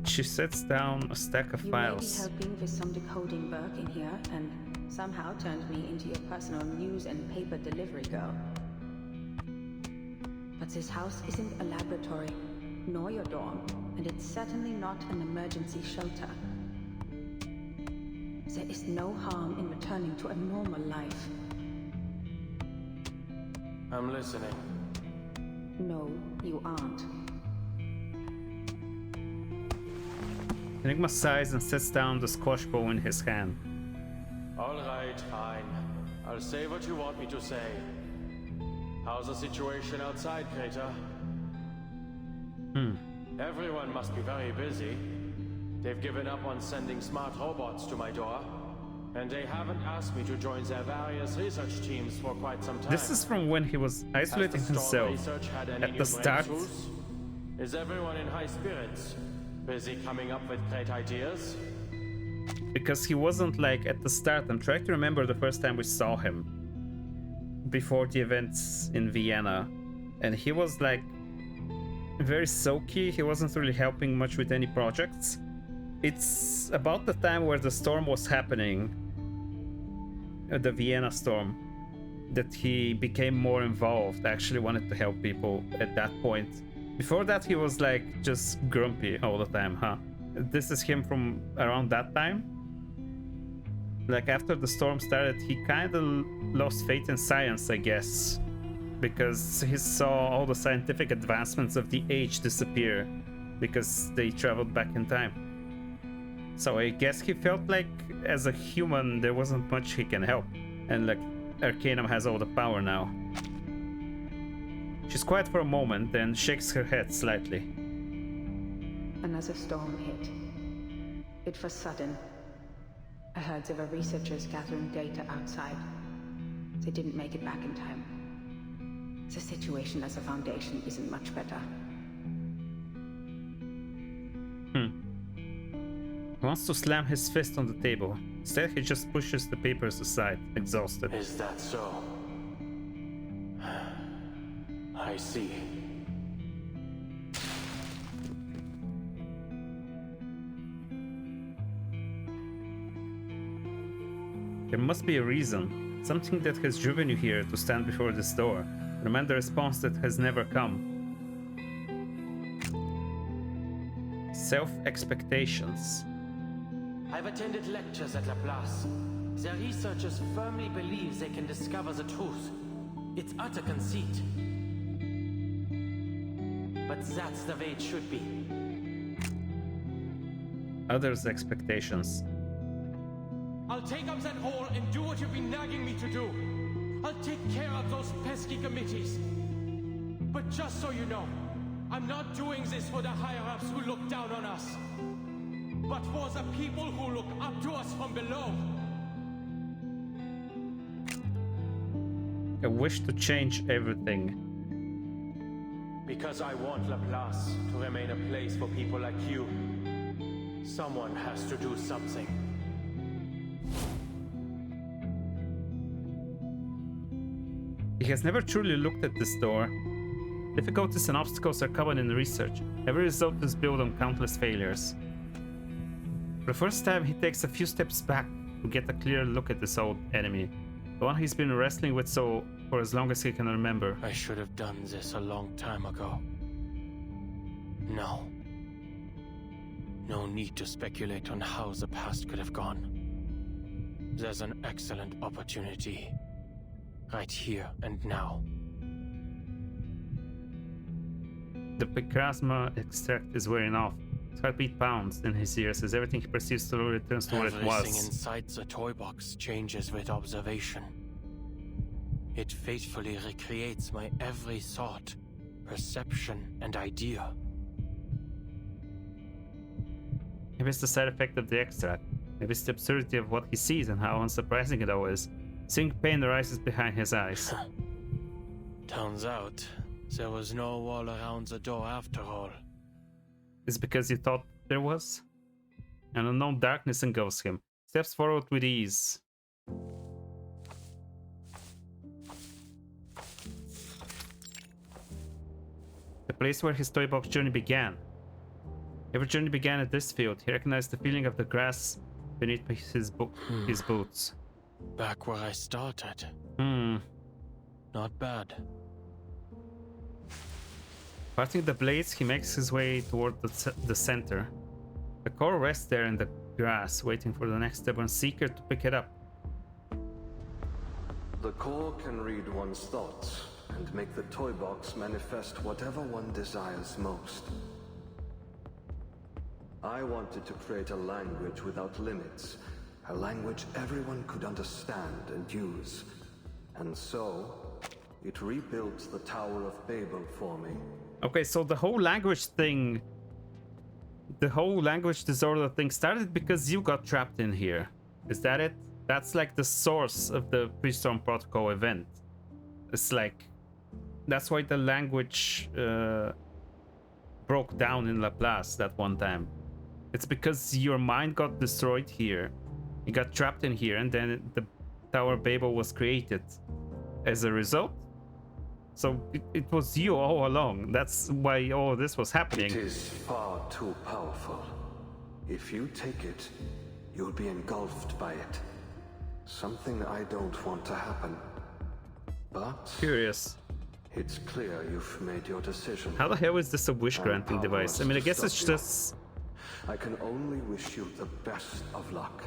She sets down a stack of You files. may be helping with some decoding work in here, and somehow turned me into your personal news and paper delivery girl. But this house isn't a laboratory, nor your dorm, and it's certainly not an emergency shelter. There is no harm in returning to a normal life. I'm listening. No, you aren't. Enigma sighs and sets down the squash ball in his hand. All right, fine. I'll say what you want me to say. How's the situation outside, Kreta? Everyone must be very busy. They've given up on sending smart robots to my door, and they haven't asked me to join their various research teams for quite some time. This is from when he was isolating himself at the start. Is everyone in high spirits? Busy coming up with great ideas? Because he wasn't like at the start. I'm trying to remember the first time we saw him before the events in Vienna, and he was like very sulky. He wasn't really helping much with any projects. It's about the time where the storm was happening, the Vienna storm, that he became more involved, actually wanted to help people at that point. Before that, he was like just grumpy all the time, huh? This is him from around that time? Like after the storm started, he kind of lost faith in science, I guess, because he saw all the scientific advancements of the age disappear because they traveled back in time. So I guess he felt like as a human there wasn't much he can help, and like Arcanum has all the power now. She's quiet for a moment, then shakes her head slightly. Another storm hit. It was sudden. I heard there were researchers gathering data outside. They didn't make it back in time. The situation as a Foundation isn't much better. He wants to slam his fist on the table. Instead, he just pushes the papers aside, exhausted. Is that so? I see. There must be a reason, something that has driven you here to stand before this door. Demand the response that has never come. Self-expectations. I've attended lectures at Laplace. Their researchers firmly believe they can discover the truth. It's utter conceit. But that's the way it should be. Others' expectations. I'll take up that role and do what you've been nagging me to do. I'll take care of those pesky committees. But just so you know, I'm not doing this for the higher-ups who look down on us, but for the people who look up to us from below. A wish to change everything. Because I want Laplace to remain a place for people like you. Someone has to do something. He has never truly looked at this door. Difficulties and obstacles are common in research. Every result is built on countless failures. For the first time, he takes a few steps back to get a clear look at this old enemy. The one he's been wrestling with for as long as he can remember. I should have done this a long time ago. No. No need to speculate on how the past could have gone. There's an excellent opportunity. Right here and now. The Picrasma extract is wearing off. His heartbeat pounds in his ears as everything he perceives slowly returns to what it was. Everything inside the toy box changes with observation. It faithfully recreates my every thought, perception, and idea. Maybe it's the side effect of the extract. Maybe it's the absurdity of what he sees and how unsurprising it all is. Seeing pain rises behind his eyes. Turns out, there was no wall around the door after all. It's because you thought there was? An unknown darkness engulfs him. Steps forward with ease. The place where his toy box journey began. Every journey began at this field. He recognized the feeling of the grass beneath his boots. Back where I started. Not bad. Parting the blades, he makes his way toward the center. The core rests there in the grass, waiting for the next stubborn seeker to pick it up. The core can read one's thoughts and make the toy box manifest whatever one desires most. I wanted to create a language without limits, a language everyone could understand and use. And so, it rebuilt the Tower of Babel for me. Okay, so the whole language thing, the whole language disorder thing started because you got trapped in here. Is that it? That's like the source of the Pre-Storm Protocol event. It's like, that's why the language broke down in Laplace that one time. It's because your mind got destroyed here. You got trapped in here, and then the Tower of Babel was created as a result. So it was you all along. That's why all this was happening. It is far too powerful. If you take it, you'll be engulfed by it. Something I don't want to happen. But curious. It's clear you've made your decision. How the hell is this a wish-granting device? I mean, I guess it's just... I can only wish you the best of luck,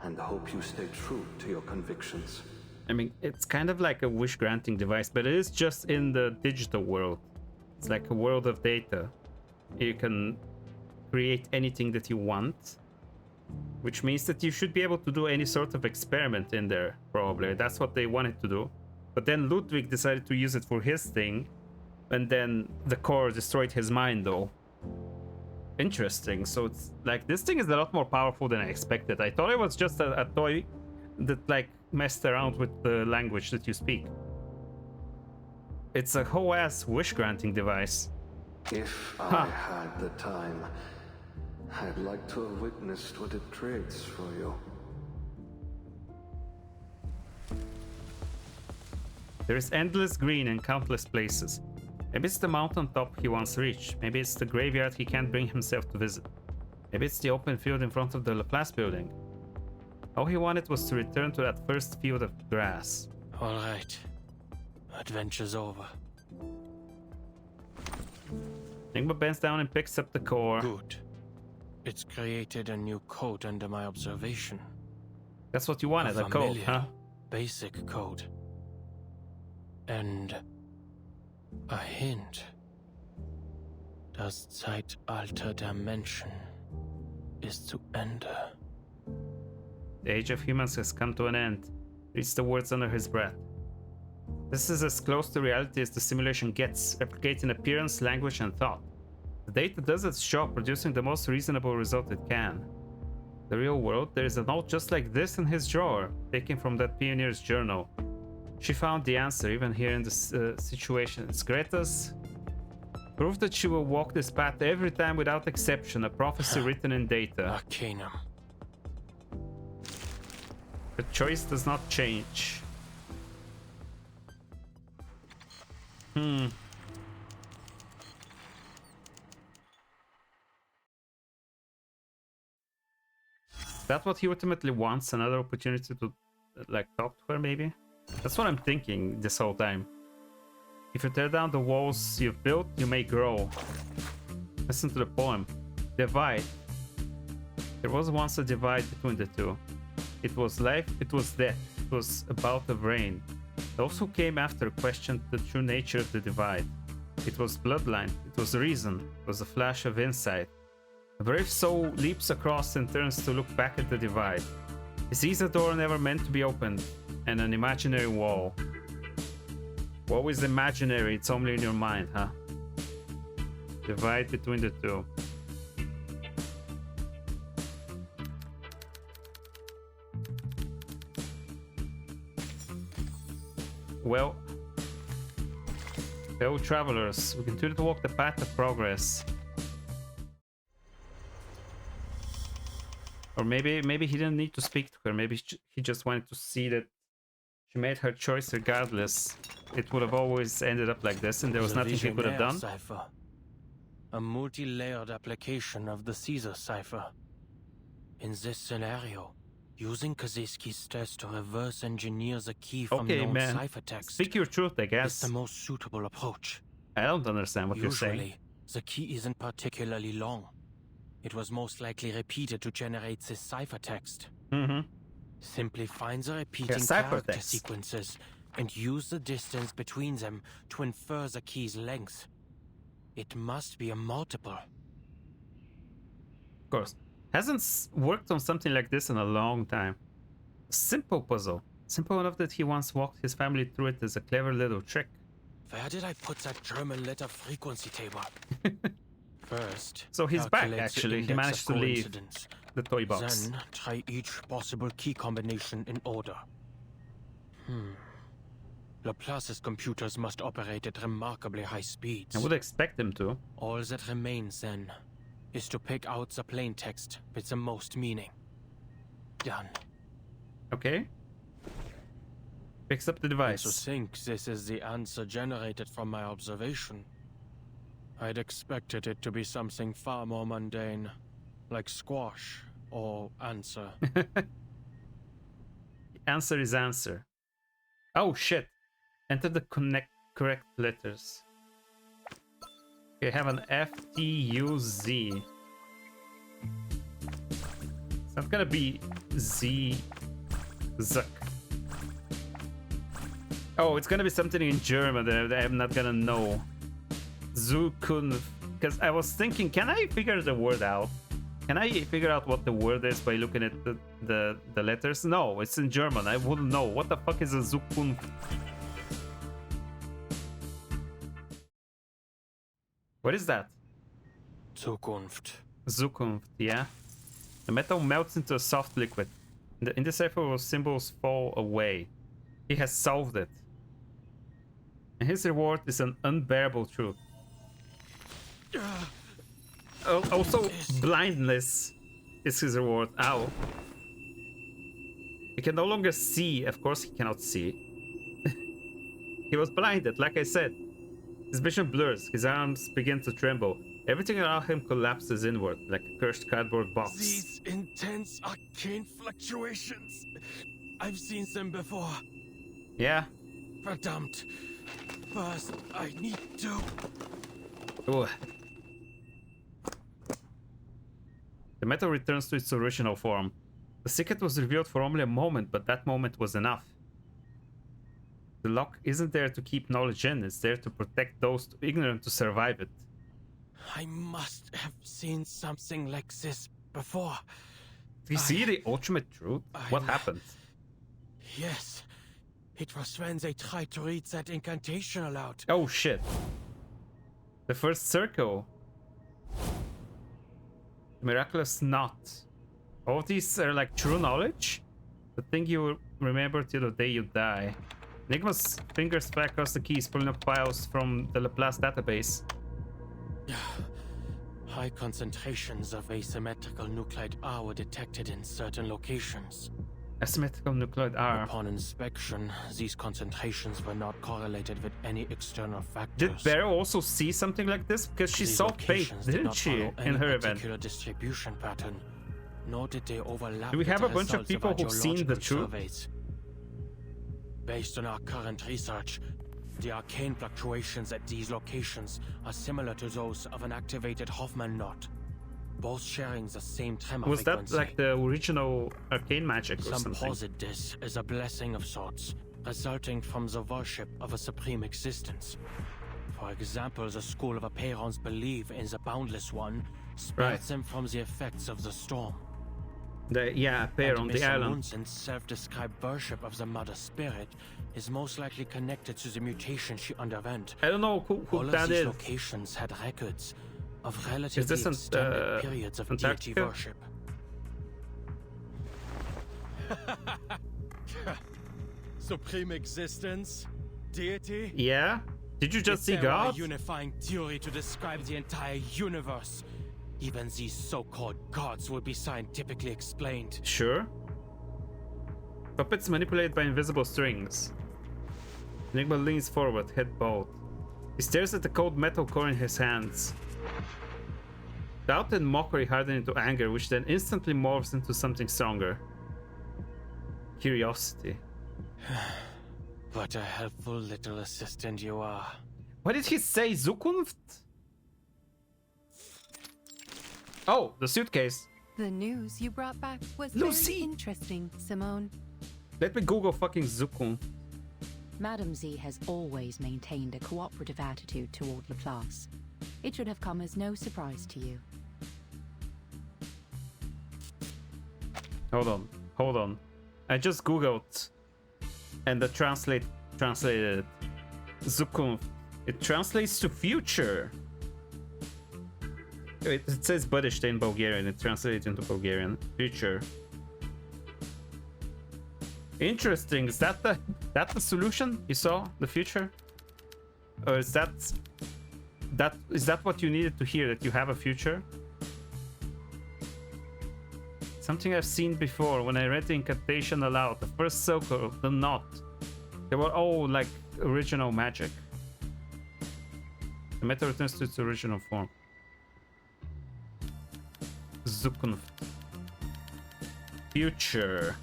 and hope you stay true to your convictions. I mean, it's kind of like a wish-granting device, but it is just in the digital world. It's like a world of data. You can create anything that you want, which means that you should be able to do any sort of experiment in there, probably. That's what they wanted to do. But then Ludwig decided to use it for his thing, and then the core destroyed his mind, though. Interesting. So it's like, this thing is a lot more powerful than I expected. I thought it was just a toy that like messed around with the language that you speak. It's a whole ass wish granting device. If I had the time, I'd like to have witnessed what it creates for you. There is endless green in countless places. Maybe it's the mountaintop he once reached. Maybe it's the graveyard he can't bring himself to visit. Maybe it's the open field in front of the Laplace building. All he wanted was to return to that first field of grass. All right. Adventure's over. Enigma bends down and picks up the core. Good. It's created a new code under my observation. That's what you wanted, a code, huh? Basic code. And a hint. Das Zeitalter der Menschen ist zu Ende. The age of humans has come to an end. Reads the words under his breath. This is as close to reality as the simulation gets, replicating appearance, language, and thought. The data does its job, producing the most reasonable result it can. The real world, there is a note just like this in his drawer, taken from that pioneer's journal. She found the answer, even here in this situation. It's Greta's. Proof that she will walk this path every time without exception, a prophecy written in data. Arcanum. The choice does not change. That's what he ultimately wants, another opportunity to like talk to her, maybe? That's what I'm thinking this whole time. If you tear down the walls you've built, you may grow. Listen to the poem. Divide. There was once a divide between the two. It was life, it was death, it was a bout of rain. Those who came after questioned the true nature of the divide. It was bloodline, it was reason, it was a flash of insight. A brave soul leaps across and turns to look back at the divide. He sees a door never meant to be opened, and an imaginary wall. Woe is imaginary, it's only in your mind, huh? Divide between the two. Well, fellow travelers, we continue to walk the path of progress. Or maybe he didn't need to speak to her. Maybe he just wanted to see that she made her choice regardless. It would have always ended up like this, and there was nothing he could have done. Cipher. A multi-layered application of the Caesar cipher. In this scenario, using Kaczynski's test to reverse engineer the key from known ciphertext. Speak your truth, I guess. Is the most suitable approach. I don't understand what you're saying. Usually, the key isn't particularly long. It was most likely repeated to generate this ciphertext. Simply find the repeating character sequences and use the distance between them to infer the key's length. It must be a multiple. Of course. Hasn't worked on something like this in a long time. A simple puzzle. Simple enough that he once walked his family through it as a clever little trick. Where did I put that German letter frequency table? First, so he's back, actually. He managed to leave the toy box. Then try each possible key combination in order. Laplace's computers must operate at remarkably high speeds. I would expect him to. All that remains, then, is to pick out the plain text with the most meaning. Done. Okay. Picks up the device. To think this is the answer generated from my observation. I'd expected it to be something far more mundane, like squash or answer. Answer is answer. Oh shit. Enter the correct letters. Okay, I have an F, T, U, Z. It's not gonna be Z, Zuck. Oh, it's gonna be something in German that I'm not gonna know. Zukunft. Because I was thinking, can I figure the word out? Can I figure out what the word is by looking at the letters? No, it's in German. I wouldn't know. What the fuck is a Zukunft? What is that? Zukunft. Zukunft, yeah. The metal melts into a soft liquid. The indecipherable symbols fall away. He has solved it. And his reward is an unbearable truth. Also, blindness is his reward. Ow. He can no longer see. Of course he cannot see. He was blinded, like I said. His vision blurs. His arms begin to tremble. Everything around him collapses inward, like a cursed cardboard box. These intense arcane fluctuations. I've seen them before. Yeah. Verdammt. First, I need to... Ooh. The metal returns to its original form. The secret was revealed for only a moment, but that moment was enough. The lock isn't there to keep knowledge in, it's there to protect those ignorant to survive it. I must have seen something like this before. Do you see the ultimate truth? What happened? Yes. It was when they tried to read that incantation aloud. Oh shit. The first circle. The miraculous knot. All of these are like true knowledge? The thing you will remember till the day you die. Enigma's fingers fly across the keys, pulling up files from the Laplace database. High concentrations of asymmetrical nuclide R were detected in certain locations. Asymmetrical nuclide R. Upon inspection, these concentrations were not correlated with any external factors. Did Beryl also see something like this? Because she saw fate, didn't she, in her event? Distribution pattern, nor did they overlap. Do we have a bunch of people who've seen the truth? Surveys. Based on our current research, the arcane fluctuations at these locations are similar to those of an activated Hoffman knot, both sharing the same tremor frequency. Was that like the original arcane magic or something? Some posit this as a blessing of sorts, resulting from the worship of a supreme existence. For example, the School of Aperons believe in the Boundless One, spared them from the effects of the storm. Aperon, the island. Munzen's self-described worship of the Mother Spirit is most likely connected to the mutation she underwent. I don't know who All that of these is. locations had records of relatively extended periods of deity worship. Supreme existence? Deity? Yeah? Did you just see If there were God? a unifying theory to describe the entire universe, Even these so-called gods will be scientifically explained. Sure. Puppets manipulated by invisible strings. Enigma leans forward, head bowed. He stares at the cold metal core in his hands. Doubt and mockery harden into anger, which then instantly morphs into something stronger. Curiosity. What a helpful little assistant you are. What did he say? Zukunft? Oh, the suitcase. The news you brought back was Lucy! very interesting, Simone. Let me Google fucking Zukunft. Madame Z has always maintained a cooperative attitude toward Laplace. It should have come as no surprise to you. Hold on. I just googled and the translated Zukunft. It translates to future. Wait, it says Budapest in Bulgarian. It translates into Bulgarian. Future. Interesting. Is that the solution you saw? The future? Or is that what you needed to hear, that you have a future? Something I've seen before when I read the incantation aloud. The first circle, the knot. They were all like original magic. The meta returns to its original form. Zukunft. Future.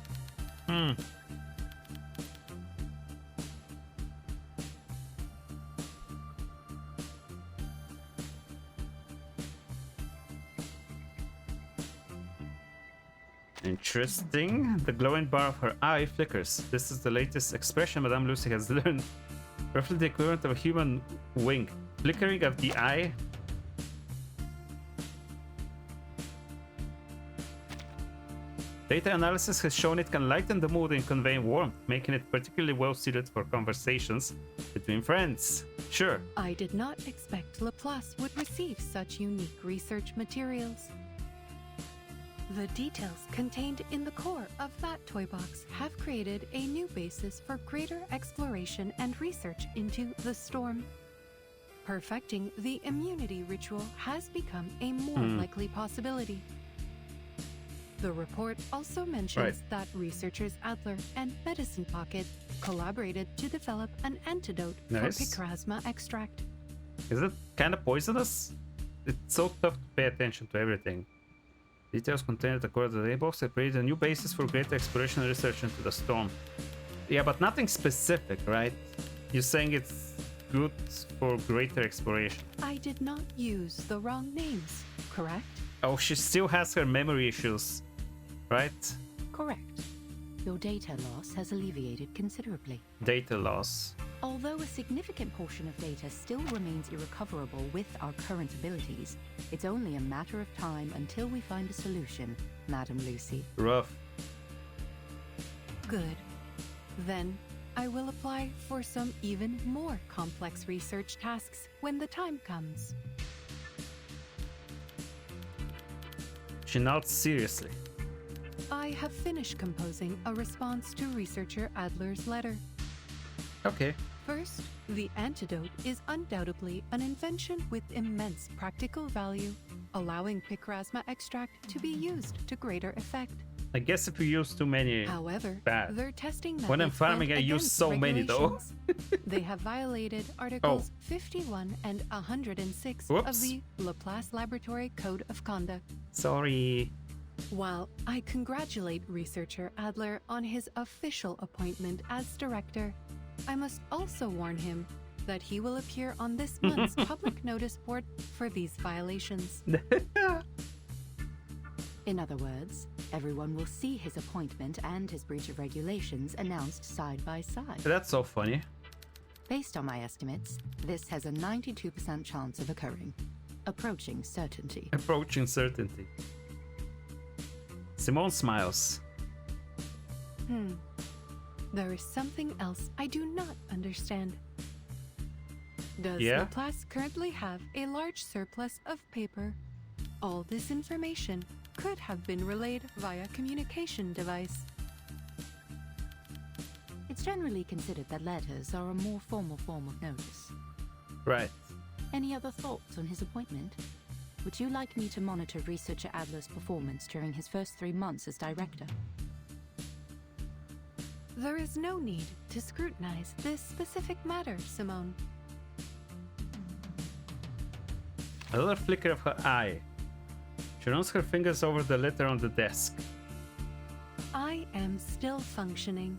Interesting. The glowing bar of her eye flickers. This is the latest expression Madame Lucy has learned. Roughly the equivalent of a human wink. Flickering of the eye. Data analysis has shown it can lighten the mood and convey warmth, making it particularly well suited for conversations between friends. Sure. I did not expect Laplace would receive such unique research materials. The details contained in the core of that toy box have created a new basis for greater exploration and research into the storm. Perfecting the immunity ritual has become a more likely possibility. The report also mentions that researchers Adler and Medicine Pocket collaborated to develop an antidote for Picrasma extract. Is it kind of poisonous? It's so tough to pay attention to everything. Details contained at the core of the daybox have created a new basis for greater exploration and research into the storm. Yeah, but nothing specific, right? You're saying it's good for greater exploration. I did not use the wrong names, correct? Oh, she still has her memory issues, right? Correct. Your data loss has alleviated considerably. Data loss. Although a significant portion of data still remains irrecoverable with our current abilities, it's only a matter of time until we find a solution, Madame Lucy. Rough. Good. Then I will apply for some even more complex research tasks when the time comes. She nods seriously. I have finished composing a response to researcher Adler's letter. Okay. First, the antidote is undoubtedly an invention with immense practical value, allowing Picrasma extract to be used to greater effect. I guess if you use too many, however, bad. Their testing methods when I'm farming, I use so many though. They have violated Articles 51 and 106 of the Laplace Laboratory Code of Conduct. Sorry. While I congratulate researcher Adler on his official appointment as director, I must also warn him that he will appear on this month's public notice board for these violations. In other words, everyone will see his appointment and his breach of regulations announced side by side. That's so funny. Based on my estimates, this has a 92% chance of occurring. Approaching certainty. Approaching certainty. Simone smiles. There is something else I do not understand. Does Laplace currently have a large surplus of paper? All this information could have been relayed via communication device. It's generally considered that letters are a more formal form of notice. Right. Any other thoughts on his appointment? would you like me to monitor researcher Adler's performance during his first 3 months as director? There is no need to scrutinize this specific matter, Simone. A little flicker of her eye. She runs her fingers over the letter on the desk. I am still functioning.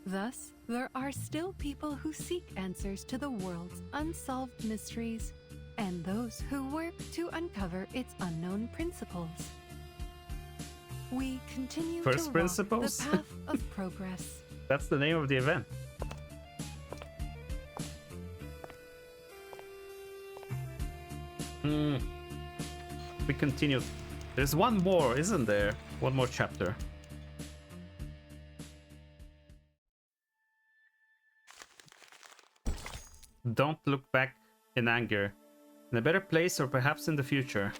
Thus, there are still people who seek answers to the world's unsolved mysteries, and those who work to uncover its unknown principles. We continue First to principles? walk the path of progress. That's the name of the event. We continue. There's one more, isn't there? One more chapter. Don't look back in anger. In a better place or perhaps in the future.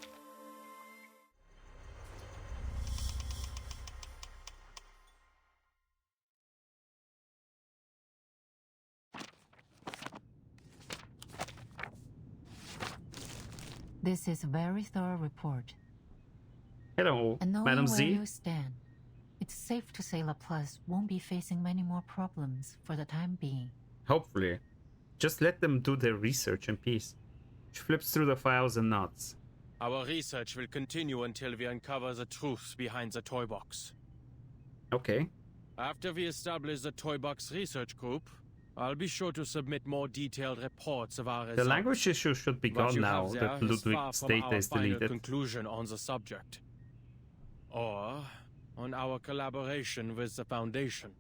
This is a very thorough report. Hello, and knowing Madam where Z. you stand, it's safe to say Laplace won't be facing many more problems for the time being. Hopefully. Just let them do their research in peace. She flips through the files and nods. Our research will continue until we uncover the truth behind the toy box. Okay. After we establish the toy box research group, I'll be sure to submit more detailed reports of our results. The language issue should be What gone you now have that there is far Ludwig's from data our is final deleted. conclusion on the subject, or on our collaboration with the Foundation.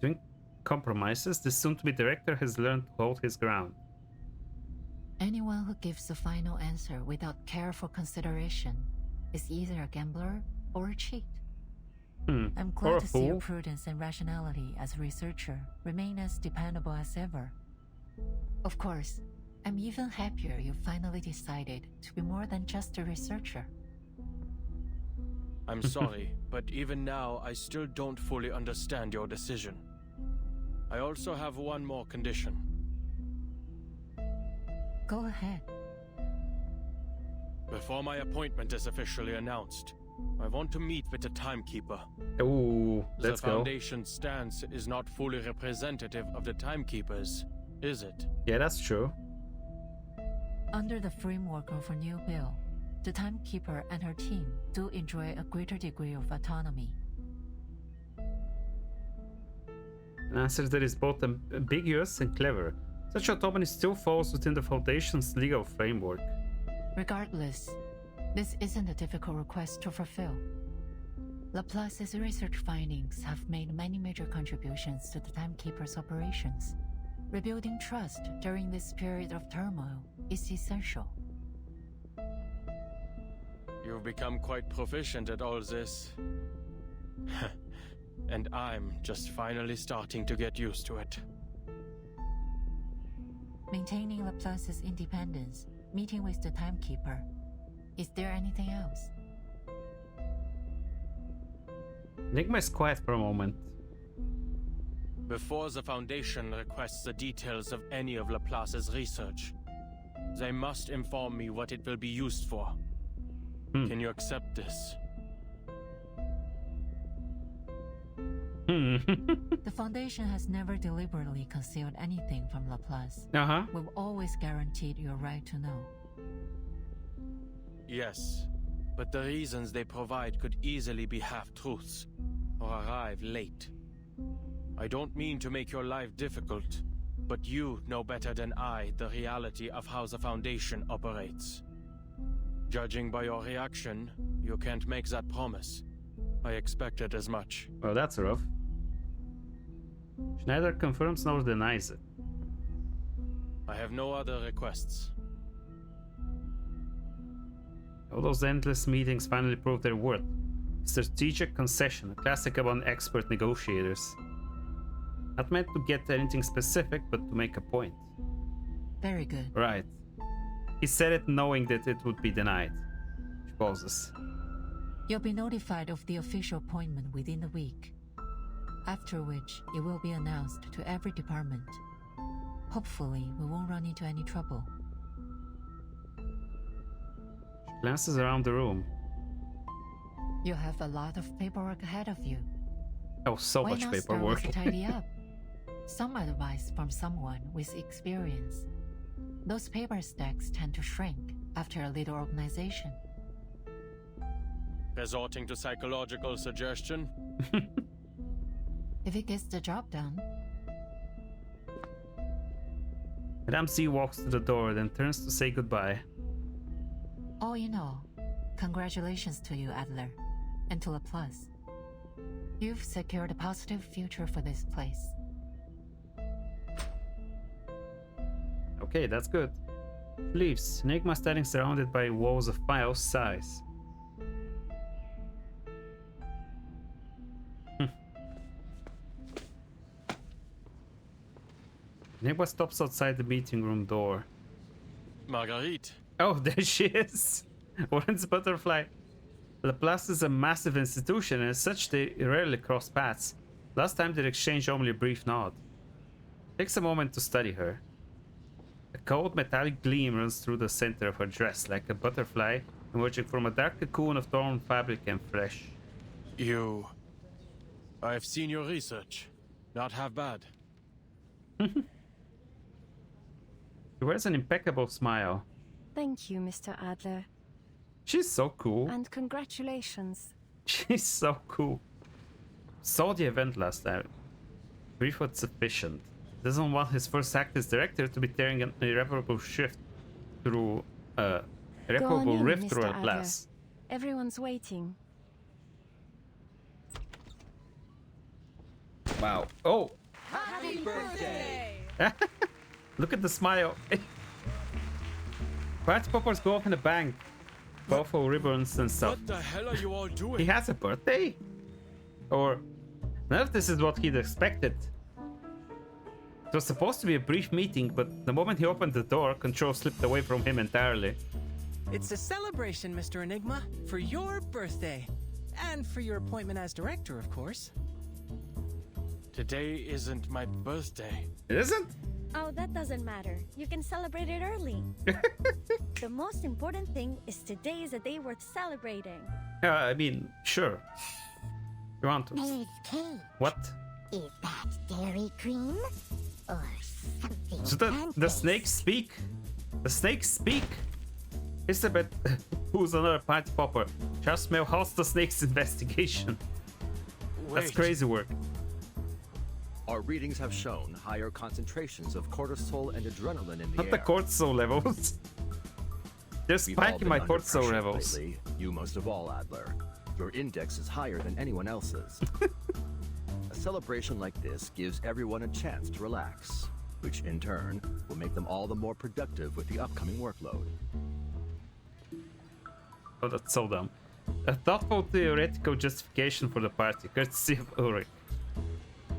Doing compromises, the soon-to-be director has learned to hold his ground. Anyone who gives the final answer without careful consideration is either a gambler or a cheat. I'm Or glad a to see your fool. prudence and rationality as a researcher remain as dependable as ever. Of course, I'm even happier you finally decided to be more than just a researcher. I'm sorry, but even now I still don't fully understand your decision. I also have one more condition. Go ahead. Before my appointment is officially announced, I want to meet with the Timekeeper. Ooh, let's the go. Foundation's stance is not fully representative of the Timekeepers, is it? Yeah, that's true. Under the framework of a new bill, the Timekeeper and her team do enjoy a greater degree of autonomy. An answer that is both ambiguous and clever. Such autonomy still falls within the Foundation's legal framework. Regardless, this isn't a difficult request to fulfill. Laplace's research findings have made many major contributions to the Timekeeper's operations. Rebuilding trust during this period of turmoil is essential. You've become quite proficient at all this. And I'm just finally starting to get used to it. Maintaining Laplace's independence, meeting with the Timekeeper. Is there anything else? Enigma is quiet for a moment. Before the Foundation requests the details of any of Laplace's research, they must inform me what it will be used for. Can you accept this? The Foundation has never deliberately concealed anything from Laplace. We've always guaranteed your right to know. Yes, but the reasons they provide could easily be half-truths, or arrive late. I don't mean to make your life difficult, but you know better than I the reality of how the Foundation operates. Judging by your reaction, you can't make that promise. I expected as much. Well, that's rough. She neither confirms nor denies it. I have no other requests. All those endless meetings finally proved their worth. Strategic concession, a classic among expert negotiators. Not meant to get anything specific, but to make a point. Very good. Right. He said it knowing that it would be denied. She pauses. You'll be notified of the official appointment within a week, after which it will be announced to every department. Hopefully, we won't run into any trouble. Glances around the room. You have a lot of paperwork ahead of you. Oh, so Why much not start paperwork. with tidy up? Some advice from someone with experience. Those paper stacks tend to shrink after a little organization. Resorting to psychological suggestion? If it gets the job done. Madame Z walks to the door, then turns to say goodbye. All in all, congratulations to you, Adler, and to Laplace. You've secured a positive future for this place. Okay, that's good. Leaves. Enigma standing surrounded by walls of files, sighs. Enigma stops outside the meeting room door. Marguerite. Oh, there she is! Orange Butterfly. Laplace is a massive institution, and as such they rarely cross paths. Last time they exchanged only a brief nod. Takes a moment to study her. A cold metallic gleam runs through the center of her dress, like a butterfly emerging from a dark cocoon of torn fabric and flesh. I've seen your research. Not half bad. She wears an impeccable smile. Thank you, Mr. Adler. She's so cool. And congratulations. She's so cool. Saw the event last time. Brief was sufficient. Doesn't want his first act as director to be tearing an irreparable rift through irreparable rift through Mr. Laplace. Everyone's waiting. Wow. Oh! Happy birthday! Look at the smile. Party poppers go off in a bang. Colorful ribbons and stuff. What the hell are you all doing? He has a birthday? Or none of this is what he'd expected. It was supposed to be a brief meeting, but the moment he opened the door, control slipped away from him entirely. It's a celebration, Mr. Enigma, for your birthday. And for your appointment as director, of course. Today isn't my birthday. It isn't? Oh, that doesn't matter. You can celebrate it early. The most important thing is today is a day worth celebrating. I mean, sure. You want to? Miss K. What? Is that dairy cream? Or something So the snakes speak? The snakes speak? Elizabeth, who's another party popper, just may host the snake's investigation. That's crazy work. Our readings have shown higher concentrations of cortisol and adrenaline in the Not air. the cortisol levels. They're We've all spiking my been under cortisol pressure levels. lately. You most of all, Adler. Your index is higher than anyone else's. A celebration like this gives everyone a chance to relax, which in turn will make them all the more productive with the upcoming workload. Oh, that's so dumb. A thoughtful theoretical justification for the party, courtesy of Ulrich.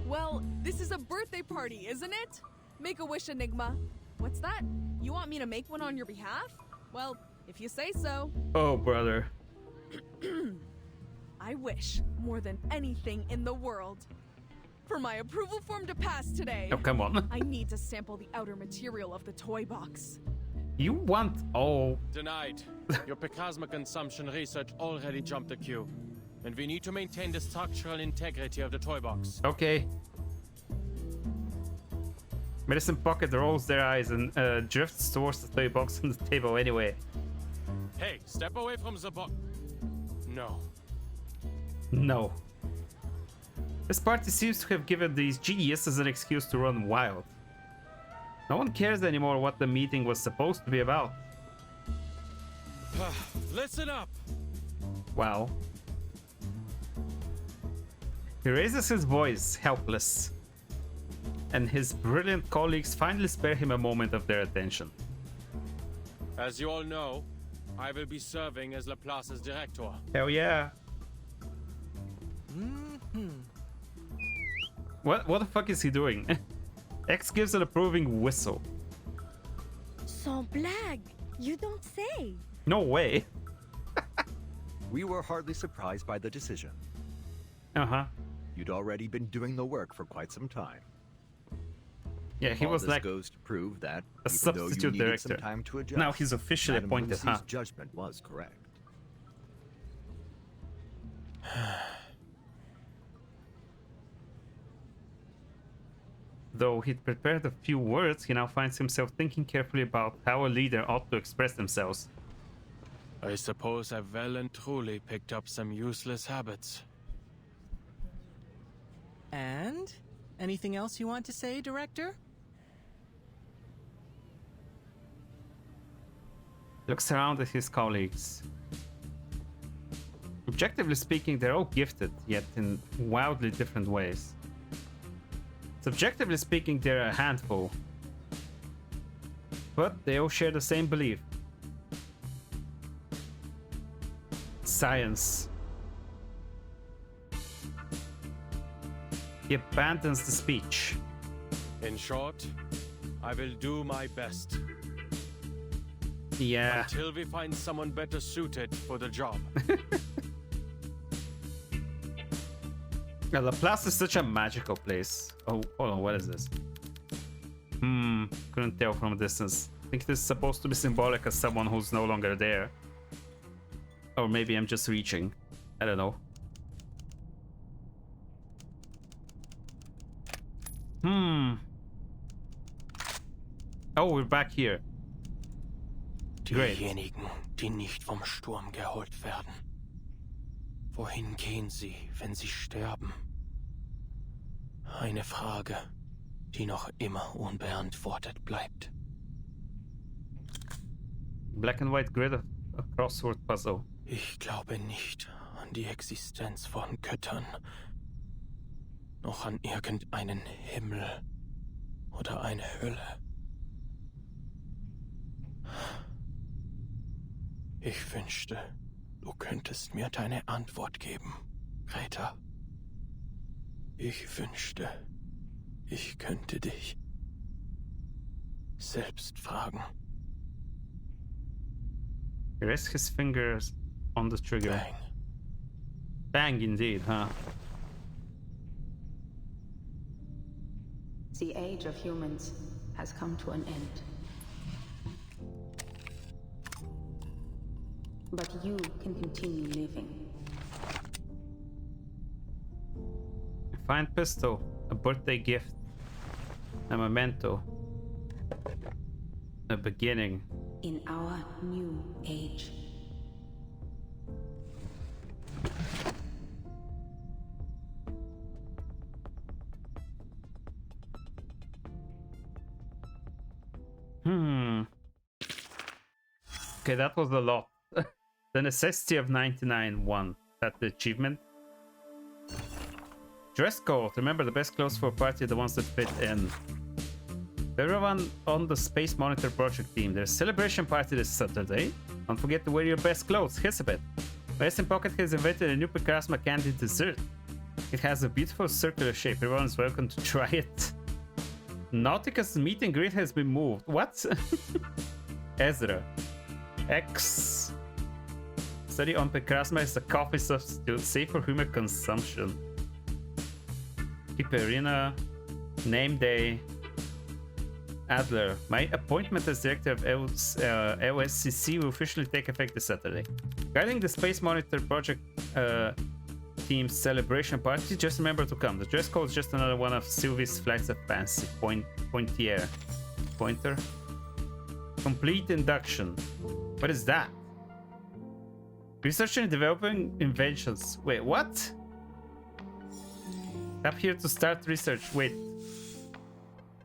Well, this is a birthday party, isn't it? Make a wish, Enigma. What's that? You want me to make one on your behalf? Well, if you say so. Oh, brother. I wish, more than anything in the world, for my approval form to pass today. Oh, come on. I need to sample the outer material of the toy box. You want all... Denied. Your Picasma consumption research already jumped the queue. And we need to maintain the structural integrity of the toy box. Okay. Medicine Pocket rolls their eyes and drifts towards the toy box on the table anyway. Hey, step away from the box. No. No. This party seems to have given these geniuses an excuse to run wild. No one cares anymore what the meeting was supposed to be about. Listen up! Wow. He raises his voice, helpless. And his brilliant colleagues finally spare him a moment of their attention. As you all know, I will be serving as Laplace's director. Hell yeah. What the fuck is he doing? X gives an approving whistle. Sans blague, you don't say. No way. We were hardly surprised by the decision. Uh-huh. You'd already been doing the work for quite some time. Yeah, he All was this like goes to prove that a even though you substitute needed some director. time to adjust, Now he's officially Madame appointed, Lucy's huh? judgment was correct. Though he'd prepared a few words, he now finds himself thinking carefully about how a leader ought to express themselves. I suppose I've well and truly picked up some useless habits. And? Anything else you want to say, Director? Looks around at his colleagues. Objectively speaking, they're all gifted, yet in wildly different ways. Subjectively speaking, they're a handful. But they all share the same belief. Science. He abandons the speech. In short, I will do my best. Yeah. Until we find someone better suited for the job. Laplace is such a magical place. Oh, hold on, what is this? Couldn't tell from a distance. I think this is supposed to be symbolic as someone who's no longer there. Or maybe I'm just reaching. I don't know. Oh, we're back here. Great. Diejenigen, die nicht vom Sturm geholt werden. Wohin gehen sie, wenn sie sterben? Eine Frage, die noch immer unbeantwortet bleibt. Black and white grid of a crossword puzzle. Ich glaube nicht an die Existenz von Göttern, noch an irgendeinen Himmel oder eine Hölle. Ich wünschte, du könntest mir deine Antwort geben, Greta. Ich wünschte, ich könnte dich selbst fragen. He rests his fingers on the trigger. Bang. Bang indeed, huh? The age of humans has come to an end. But you can continue living. A fine pistol, a birthday gift, a memento, a beginning. In our new age. Okay, that was a lot. The necessity of 99 won. That's the achievement. Dress code. Remember, the best clothes for a party are the ones that fit in. Everyone on the Space Monitor project team, there's a celebration party this Saturday. Don't forget to wear your best clothes. Here's a bit. Western Pocket has invented a new Picasma candy dessert. It has a beautiful circular shape. Everyone is welcome to try it. Nautica's meet and greet has been moved. What? Ezra. X. Study on Picasma is a coffee substitute safe for human consumption. Piperina. Name day. Adler. My appointment as director of LSCC will officially take effect this Saturday. Guiding the Space Monitor project team's celebration party, just remember to come. The dress code is just another one of Sylvie's flights of fancy. Pointer. Complete induction. What is that? Researching and developing inventions. Wait, what? Tap here to start research. Wait.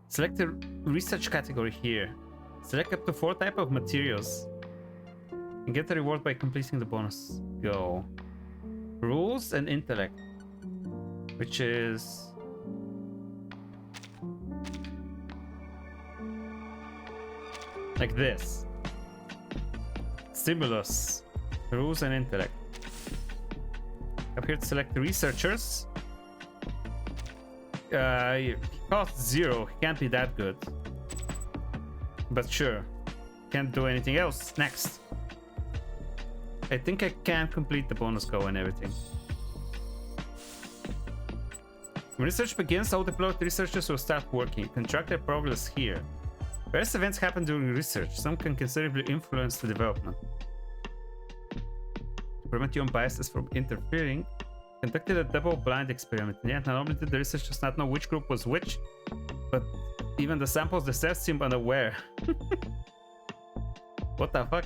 Select a research category here. Select up to 4 types of materials. And get the reward by completing the bonus. Go. Rules and intellect. Which is... like this. Stimulus. Rules and intellect. Up here to select the researchers. Cost 0. He can't be that good. But sure. Can't do anything else. Next. I think I can complete the bonus go and everything. When research begins, all deployed researchers will start working. You can track their progress here. Various events happen during research. Some can considerably influence the development. To prevent your own biases from interfering, conducted a double-blind experiment. In the end, not only did the researchers not know which group was which, but even the samples themselves seemed unaware. What the fuck?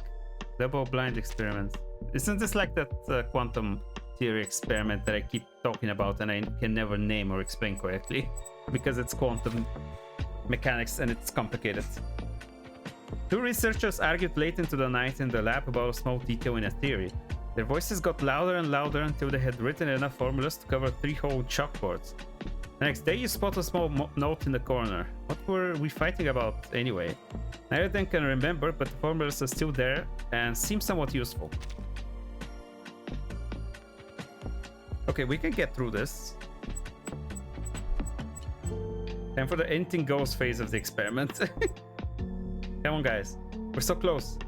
Double-blind experiments. Isn't this like that quantum theory experiment that I keep talking about and I can never name or explain correctly? Because it's quantum mechanics and it's complicated. Two researchers argued late into the night in the lab about a small detail in a theory. Their voices got louder and louder until they had written enough formulas to cover 3 whole chalkboards. The next day you spot a small note in the corner. What were we fighting about anyway? Neither of them can remember, but the formulas are still there and seem somewhat useful. Okay, we can get through this. Time for the anything goes phase of the experiment. Come on, guys. We're so close.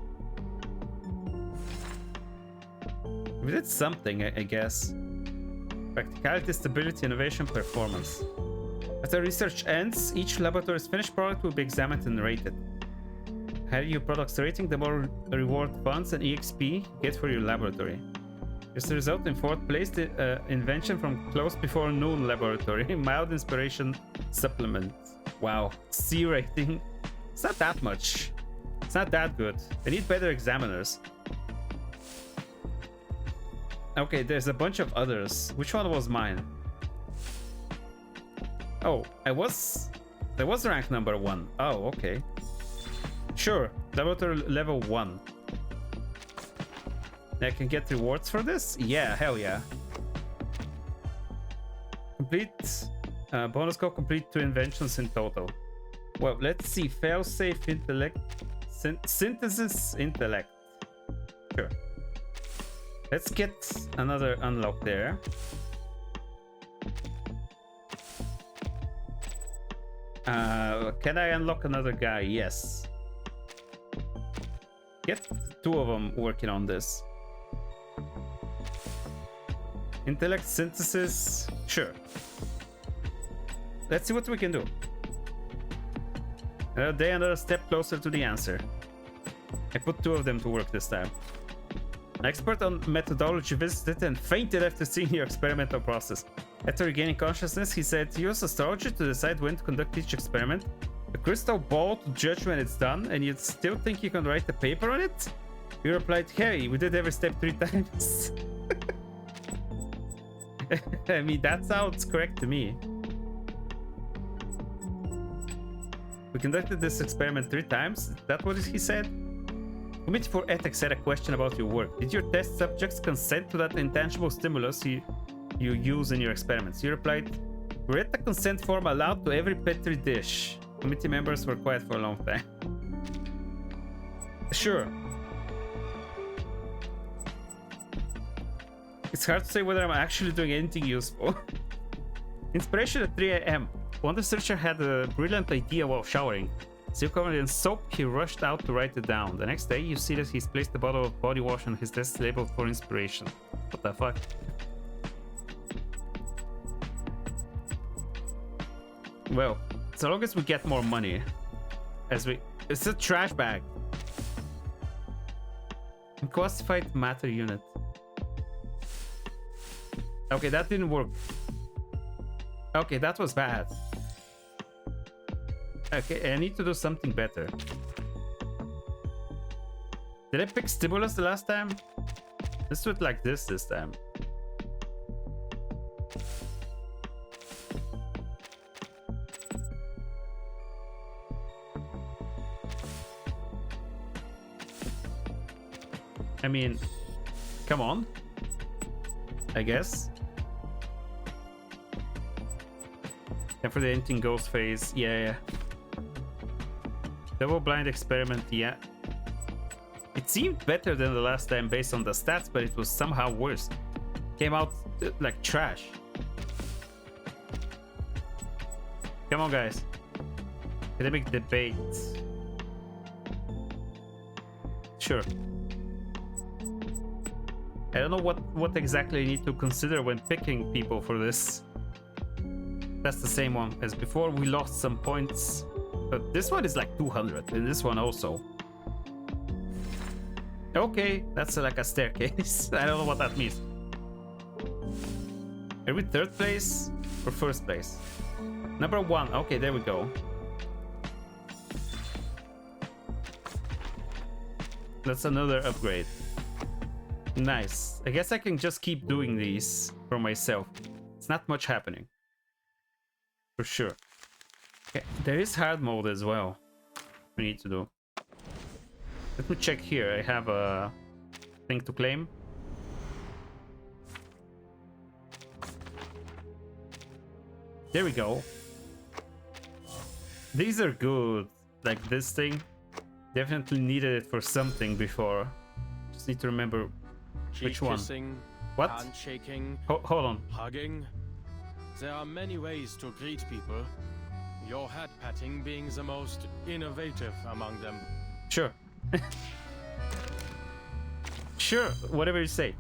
We did something, I guess. Practicality, stability, innovation, performance. After research ends, each laboratory's finished product will be examined and rated. The higher your product's rating, the more reward funds and EXP you get for your laboratory. Here's the result in 4th place, the invention from close before noon laboratory. Mild inspiration supplement. Wow, C rating. It's not that much. It's not that good. They need better examiners. Okay, there's a bunch of others. Which one was mine? Oh, there was rank number 1. Oh, okay. Sure, laboratory level 1. I can get rewards for this? Yeah, hell yeah. Complete bonus code, complete 2 inventions in total. Well, let's see. Failsafe intellect, synthesis intellect. Sure. Let's get another unlock there. Can I unlock another guy? Yes. Get 2 of them working on this. Intellect synthesis. Sure. Let's see what we can do. Another day, another step closer to the answer. I put 2 of them to work this time. An expert on methodology visited and fainted after seeing your experimental process. After regaining consciousness, he said, use astrology to decide when to conduct each experiment, a crystal ball to judge when it's done, and you still think you can write a paper on it? You replied, hey, we did every step 3 times. I mean, that sounds correct to me. We conducted this experiment 3 times. Is that what he said? Committee for Ethics had a question about your work. Did your test subjects consent to that intangible stimulus you use in your experiments? You replied, read the consent form aloud to every petri dish. Committee members were quiet for a long time. Sure. It's hard to say whether I'm actually doing anything useful. Inspiration at 3 AM. One researcher had a brilliant idea while showering. Still covered in soap, he rushed out to write it down. The next day, you see that he's placed a bottle of body wash on his desk labeled for inspiration. What the fuck? Well, so long as we get more money. It's a trash bag. Classified matter unit. Okay, that didn't work. Okay, that was bad. Okay, I need to do something better. Did I pick stimulus the last time? Let's do it like this time. I mean, come on. I guess. And for the anything goes phase, yeah. Double blind experiment, yeah. It seemed better than the last time based on the stats, but it was somehow worse. Came out like trash. Come on, guys. Academic debate. Sure. I don't know what exactly you need to consider when picking people for this. that's the same one as before. We lost some points, but this one is like 200, and this one also. Okay, that's like a staircase. I don't know what that means. Are we third place or first place? Number 1. Okay, there we go. That's another upgrade. Nice. I guess I can just keep doing these for myself. It's not much happening. For sure. Okay, there is hard mode as well. We need to do. Let me check here. I have a thing to claim. There we go. These are good. Like this thing. Definitely needed it for something before. Just need to remember which one. Kissing, what? Handshaking, hold on. Hugging. There are many ways to greet people. Your hat patting being the most innovative among them. Sure. Sure, whatever you say.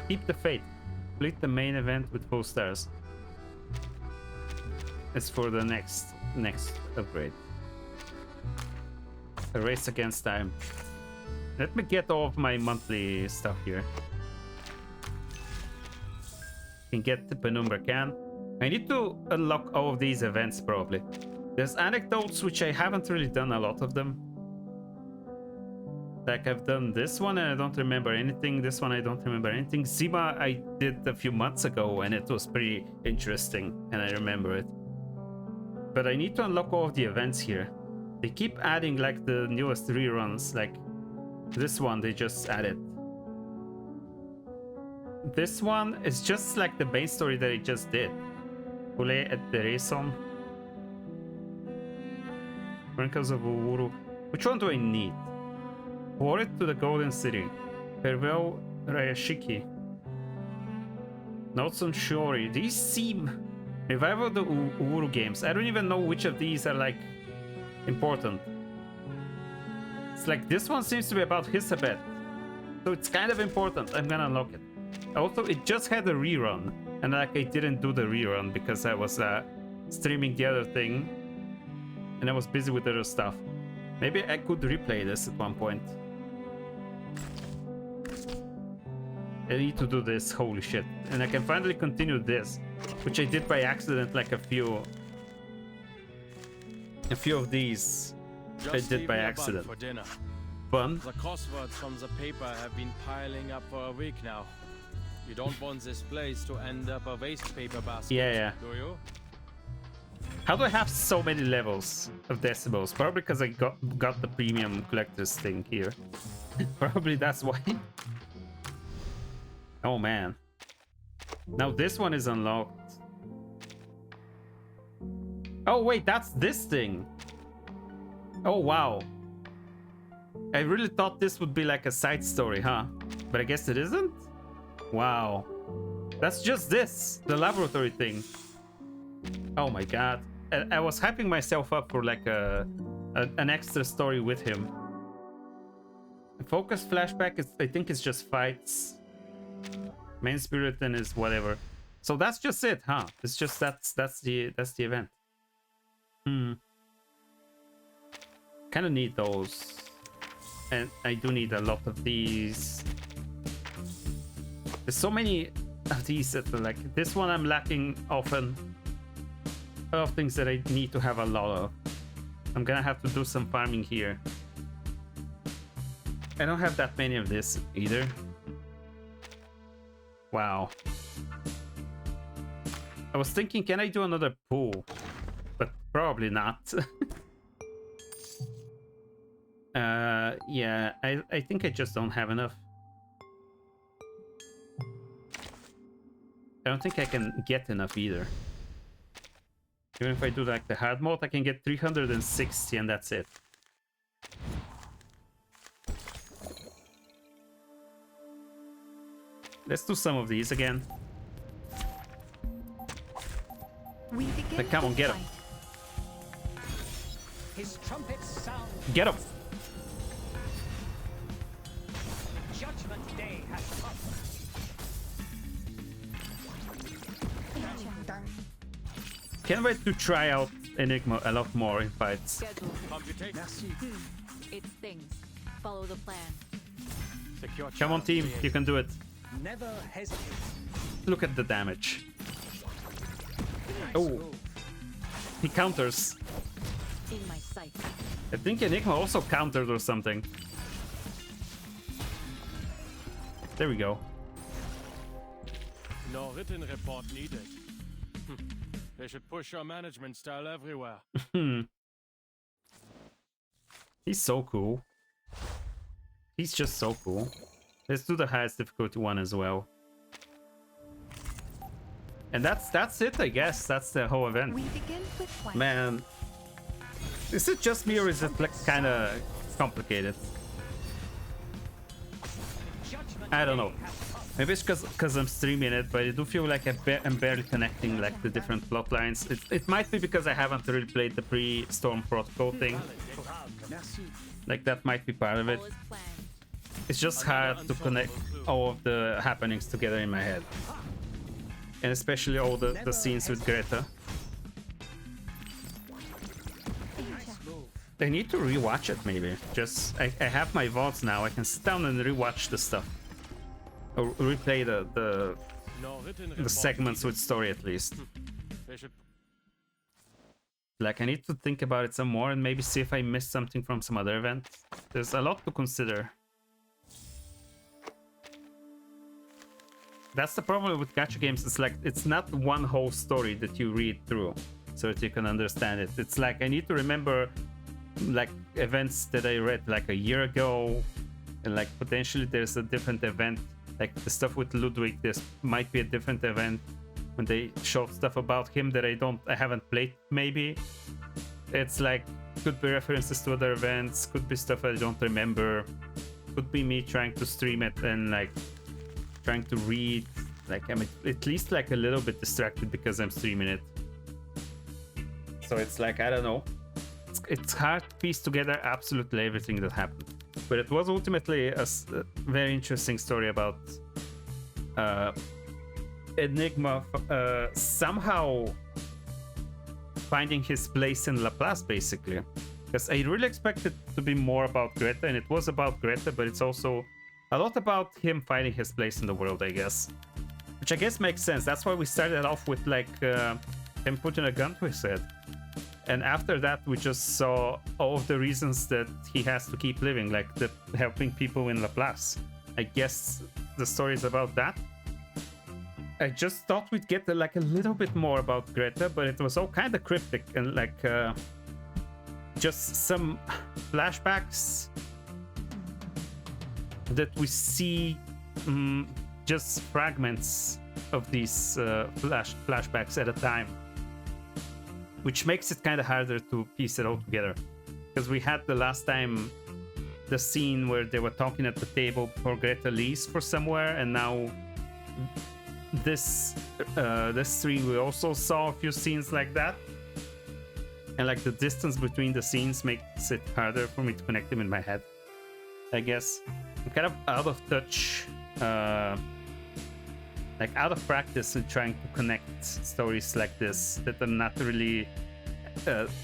Keep the faith. Complete the main event with 4 stars. It's for the next upgrade. A race against time. Let me get all of my monthly stuff here. Can get the Penumbra can. I need to unlock all of these events probably. There's anecdotes which I haven't really done a lot of them. Like I've done this one and I don't remember anything. This one I don't remember anything. Zima I did a few months ago and it was pretty interesting and I remember it. But I need to unlock all of the events here. They keep adding like the newest reruns, like this one they just added. This one is just like the main story that I just did. Poulet et the Raison. Chronicles of Uhuru. Which one do I need? Forward to the Golden City. Farewell Rayashiki. Notes on Shori. These seem... Revival of the Uhuru games. I don't even know which of these are like important. It's like this one seems to be about Hisabet. So it's kind of important. I'm gonna unlock it. Also, it just had a rerun. And like I didn't do the rerun because I was streaming the other thing. And I was busy with other stuff. Maybe I could replay this at one point. I need to do this, holy shit. And I can finally continue this, which I did by accident like a few of these Just I did by leave me a bun accident. for dinner. Bun? The crosswords from the paper have been piling up for a week now. You don't want this place to end up a waste paper basket, Yeah. do you? How do I have so many levels of decibels? Probably because I got the premium collector's thing here. Probably that's why. Oh man. Now this one is unlocked. Oh wait, that's this thing. Oh wow. I really thought this would be like a side story, huh? But I guess it isn't? Wow. That's just this, the laboratory thing. Oh my god. I was hyping myself up for like an extra story with him. Focus flashback is, I think it's just fights. Main spirit then is whatever. So that's just it, huh? It's just that's the event. Kind of need those. And I do need a lot of these. There's so many of these that are like this one I'm lacking often. A lot of things that I need to have a lot of. I'm gonna have to do some farming here. I don't have that many of this either. Wow. I was thinking, can I do another pool? But probably not. Yeah, I think I just don't have enough. I don't think I can get enough either. Even if I do like the hard mode, I can get 360 and that's it. Let's do some of these again. Like, come on, get him. His trumpets sound. Get him. Judgment Day has come. Can't wait to try out Enigma a lot more in fights. Schedule. It's things. Follow the plan. Secure Come on, team, you can do it. Never hesitate. Look at the damage. Oh, he counters. In my sight. I think Enigma also countered or something. There we go. No written report needed. They should push your management style everywhere. He's so cool. He's just so cool. Let's do the highest difficulty one as well. And that's it, I guess. That's the whole event. We begin with one. Man, is it just me or is it like kind of complicated? I don't know. Maybe it's because I'm streaming it, but I do feel like I'm barely connecting like the different plot lines. It might be because I haven't really played the pre-Storm Protocol thing. Like that might be part of it. It's just hard to connect all of the happenings together in my head. And especially all the scenes with Greta. I need to rewatch it maybe. Just I have my VODs now. I can sit down and rewatch the stuff. Or replay the segments with story at least. Like I need to think about it some more and maybe see if I missed something from some other event. There's a lot to consider. That's the problem with gacha games. It's like it's not one whole story that you read through so that you can understand it. It's like I need to remember like events that I read like a year ago, and like potentially there's a different event. Like the stuff with Ludwig, this might be a different event when they show stuff about him that I haven't played. Maybe it's like could be references to other events, could be stuff I don't remember, could be me trying to stream it and like trying to read. Like I'm at least like a little bit distracted because I'm streaming it. So it's like I don't know. It's hard to piece together absolutely everything that happened. But it was ultimately a very interesting story about Enigma somehow finding his place in Laplace, basically. Because I really expected it to be more about Greta, and it was about Greta, but it's also a lot about him finding his place in the world, I guess. Which I guess makes sense. That's why we started off with like him putting a gun to his head. And after that, we just saw all of the reasons that he has to keep living, like helping people in Laplace. I guess the story is about that. I just thought we'd get like a little bit more about Greta, but it was all kind of cryptic and like just some flashbacks that we see, just fragments of these flashbacks at a time. Which makes it kind of harder to piece it all together. Because we had the last time the scene where they were talking at the table before Greta leaves for somewhere, and now this stream we also saw a few scenes like that. And like the distance between the scenes makes it harder for me to connect them in my head, I guess. I'm kind of out of touch, like out of practice in trying to connect stories like this that are not really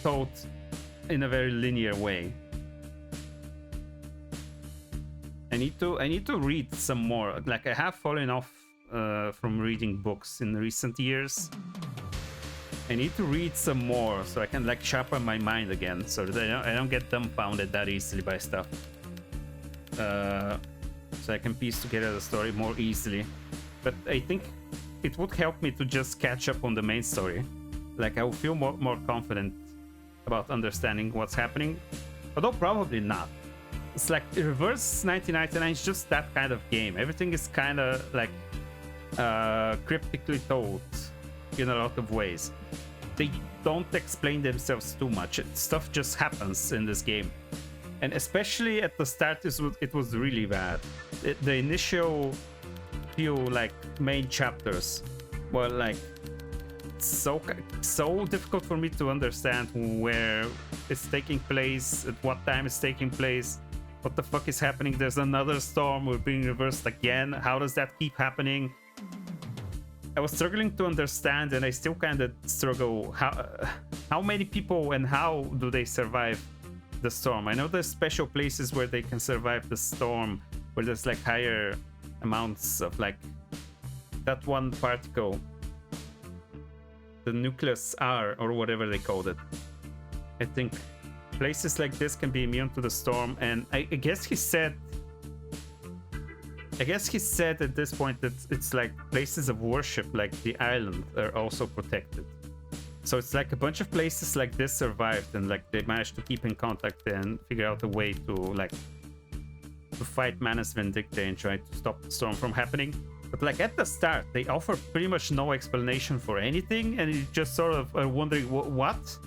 told in a very linear way. I need to read some more. Like I have fallen off from reading books in recent years. I need to read some more so I can like sharpen my mind again, so that I don't get dumbfounded that easily by stuff. So I can piece together the story more easily. But I think it would help me to just catch up on the main story. Like I will feel more confident about understanding what's happening. Although probably not. It's like Reverse 1999 is just that kind of game. Everything is kind of like cryptically told in a lot of ways. They don't explain themselves too much. Stuff just happens in this game. And especially at the start, it was really bad. The initial few like main chapters were like so difficult for me to understand where it's taking place, at what time it's taking place, what the fuck is happening. There's another storm, we're being reversed again. How does that keep happening? I was struggling to understand, and I still kind of struggle, how many people and how do they survive the storm? I know there's special places where they can survive the storm, where there's like higher amounts of like that one particle, the nucleus R or whatever they called it. I think places like this can be immune to the storm, and I guess he said at this point that it's like places of worship, like the island, are also protected. So it's like a bunch of places like this survived, and like they managed to keep in contact and figure out a way to like to fight Manus Vindicta and try to stop the storm from happening. But like at the start, they offer pretty much no explanation for anything, and you just sort of are wondering what?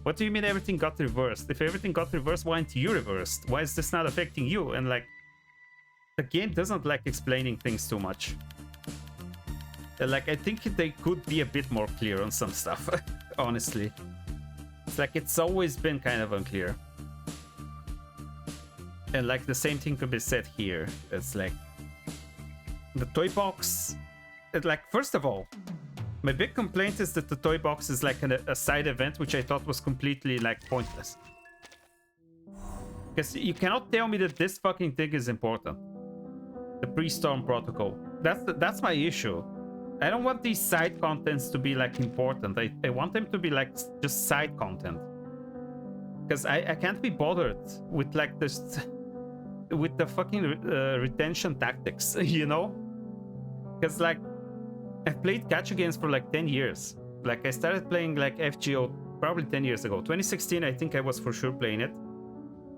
What do you mean everything got reversed? If everything got reversed, why aren't you reversed? Why is this not affecting you? And like, the game doesn't like explaining things too much. Like, I think they could be a bit more clear on some stuff, honestly. It's like, it's always been kind of unclear. And like, the same thing could be said here. It's like, the toy box, like, first of all, my big complaint is that the toy box is like a side event, which I thought was completely like pointless. Because you cannot tell me that this fucking thing is important. The pre-storm protocol. That's my issue. I don't want these side contents to be like important. I want them to be like just side content. Because I can't be bothered with like this, with the fucking retention tactics, you know? Because like, I've played gacha games for like 10 years. Like I started playing like FGO probably 10 years ago. 2016, I think I was for sure playing it.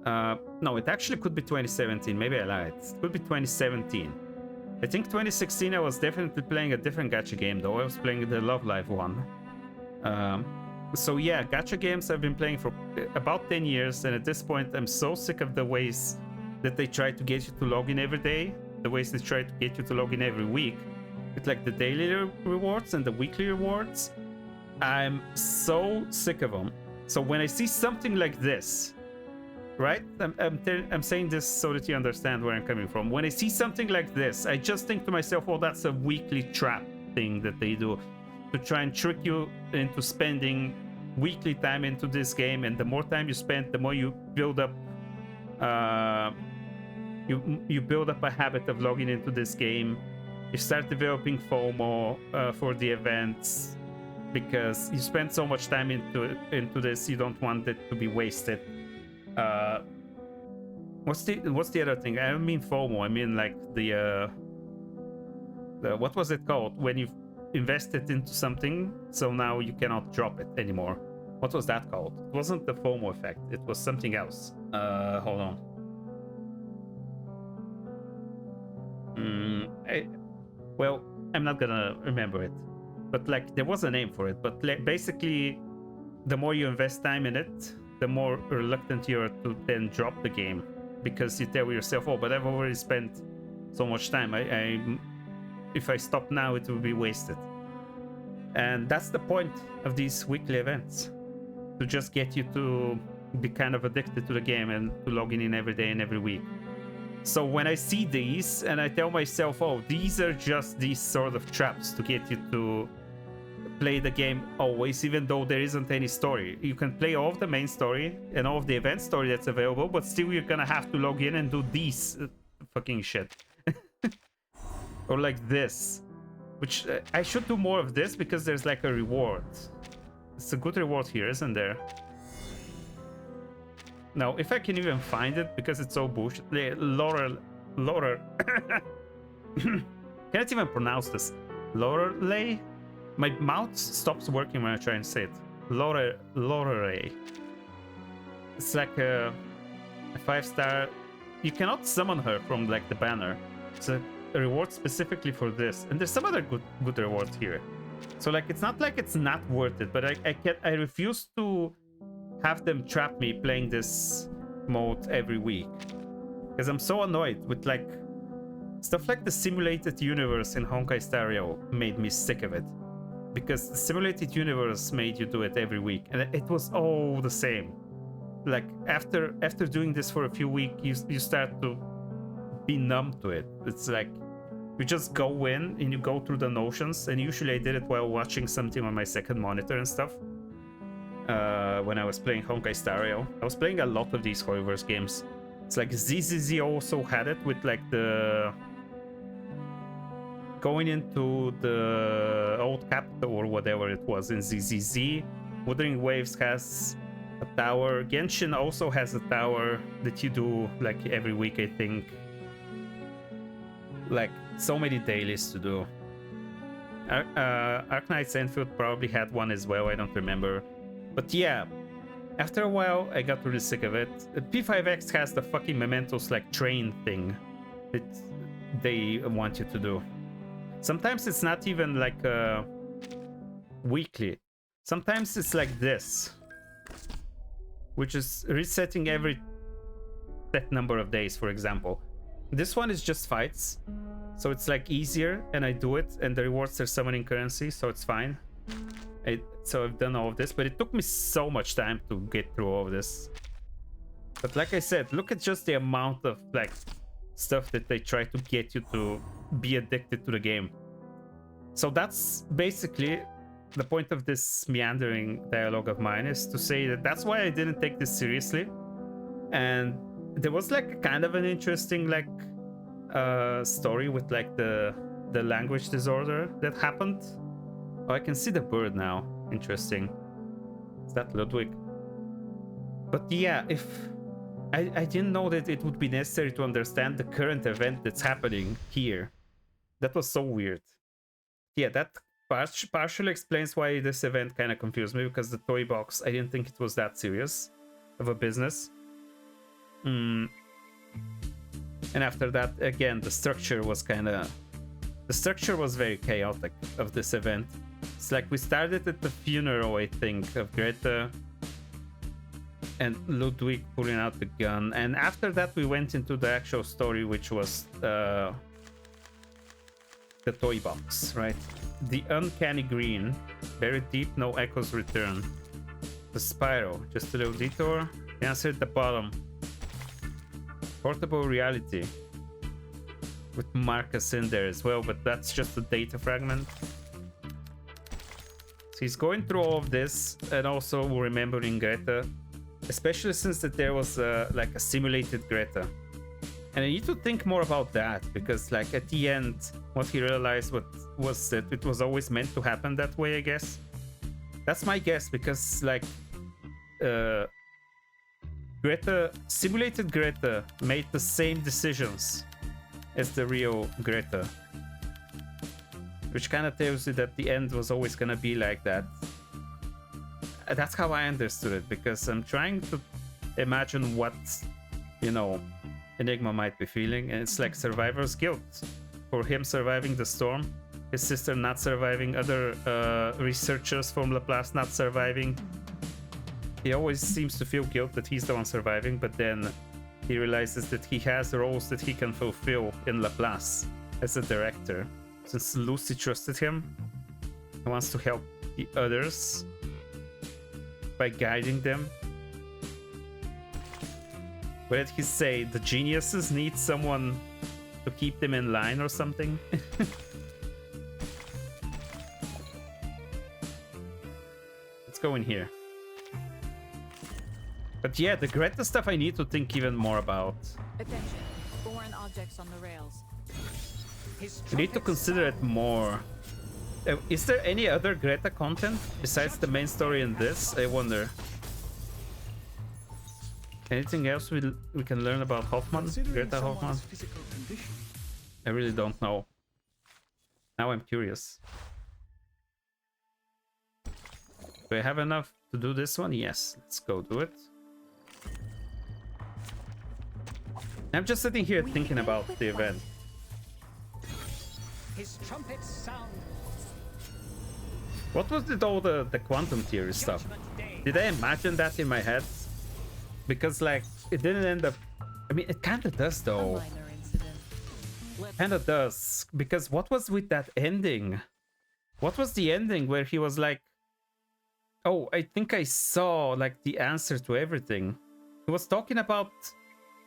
No, it actually could be 2017. Maybe I lied. It could be 2017. I think 2016 I was definitely playing a different gacha game though. I was playing the Love Live one. So yeah, gacha games I've been playing for about 10 years, and at this point I'm so sick of the ways that they try to get you to log in every day, the ways they try to get you to log in every week, with like the daily rewards and the weekly rewards. I'm so sick of them. So when I see something like this, right? I'm saying this so that you understand where I'm coming from. When I see something like this, I just think to myself, oh, that's a weekly trap thing that they do to try and trick you into spending weekly time into this game. And the more time you spend, the more you build up you build up a habit of logging into this game. You start developing FOMO for the events because you spend so much time into this. You don't want it to be wasted. What's the other thing? I don't mean FOMO. I mean like the what was it called when you've invested into something, so now you cannot drop it anymore? What was that called? It wasn't the FOMO effect. It was something else. Hold on. Well, I'm not gonna remember it, but like there was a name for it. But basically, the more you invest time in it, the more reluctant you are to then drop the game, because you tell yourself, oh, but I've already spent so much time. If I stop now, it will be wasted. And that's the point of these weekly events, to just get you to be kind of addicted to the game and to logging in every day and every week. So when I see these and I tell myself, oh, these are just these sort of traps to get you to play the game always, even though there isn't any story. You can play all of the main story and all of the event story that's available, but still you're gonna have to log in and do these fucking shit. Or like this, which I should do more of this because there's like a reward. It's a good reward here, isn't there? Now, if I can even find it, because it's so bullshit. Laurel. Can't even pronounce this. Lorelei? My mouth stops working when I try and say it. Lorelei. It's like a 5-star. You cannot summon her from like the banner. It's a reward specifically for this. And there's some other good rewards here. So like, it's not like it's not worth it, but I refuse to have them trap me playing this mode every week, because I'm so annoyed with like stuff like the simulated universe in Honkai Star Rail made me sick of it, because the simulated universe made you do it every week and it was all the same. Like after doing this for a few weeks, you start to be numb to it. It's like We just go in and you go through the notions, and usually I did it while watching something on my second monitor and stuff. When I was playing Honkai Star Rail. I was playing a lot of these Hoyoverse games. It's like ZZZ also had it with like the... going into the old capital or whatever it was in ZZZ. Wuthering Waves has a tower. Genshin also has a tower that you do like every week, I think. Like so many dailies to do. Arknight's Enfield probably had one as well, I don't remember. But yeah, after a while I got really sick of it. P5X has the fucking Mementos like train thing that they want you to do. Sometimes it's not even like weekly. Sometimes it's like this, which is resetting every set number of days, for example. This one is just fights, so it's like easier, and I do it, and the rewards are summoning currency, so it's fine. So I've done all of this, but it took me so much time to get through all of this. But like I said, look at just the amount of like stuff that they try to get you to be addicted to the game. So that's basically the point of this meandering dialogue of mine, is to say that that's why I didn't take this seriously. And there was like a kind of an interesting like story with like the language disorder that happened. Oh, I can see the bird now. Interesting. Is that Ludwig? But yeah, if I didn't know that it would be necessary to understand the current event that's happening here. That was so weird. Yeah, that partially explains why this event kind of confused me, because the toy box, I didn't think it was that serious of a business. And after that, again, the structure was very chaotic of this event. It's like we started at the funeral, I think, of Greta and Ludwig pulling out the gun, and after that we went into the actual story, which was the toy box, right? The uncanny green, buried deep, no echoes return. The spiral, just a little detour. The answer at the bottom. Portable reality, with Marcus in there as well, but that's just a data fragment. So he's going through all of this and also remembering Greta, especially since that there was like a simulated Greta. And I need to think more about that, because like at the end, what he realized was that it was always meant to happen that way, I guess. That's my guess, because like simulated Greta made the same decisions as the real Greta. Which kind of tells you that the end was always gonna be like that. That's how I understood it, because I'm trying to imagine what, you know, Enigma might be feeling, and it's like survivor's guilt for him surviving the storm, his sister not surviving, other researchers from Laplace not surviving. He always seems to feel guilt that he's the one surviving, but then he realizes that he has roles that he can fulfill in Laplace as a director. Since Lucy trusted him, he wants to help the others by guiding them. What did he say? The geniuses need someone to keep them in line or something? Let's go in here. But yeah, the Greta stuff I need to think even more about. Attention, foreign objects on the rails. We need to consider it more. Is there any other Greta content besides the main story in this? I wonder. Anything else we can learn about Hoffman? Greta Hoffman? I really don't know. Now I'm curious. Do I have enough to do this one? Yes, let's go do it. I'm just sitting here thinking about the event. His trumpets sound. What was it all the quantum theory stuff? Did I imagine that in my head? Because like it didn't end up. I mean, it kind of does though. Kind of does, because what was with that ending? What was the ending where he was like, "Oh, I think I saw like the answer to everything." He was talking about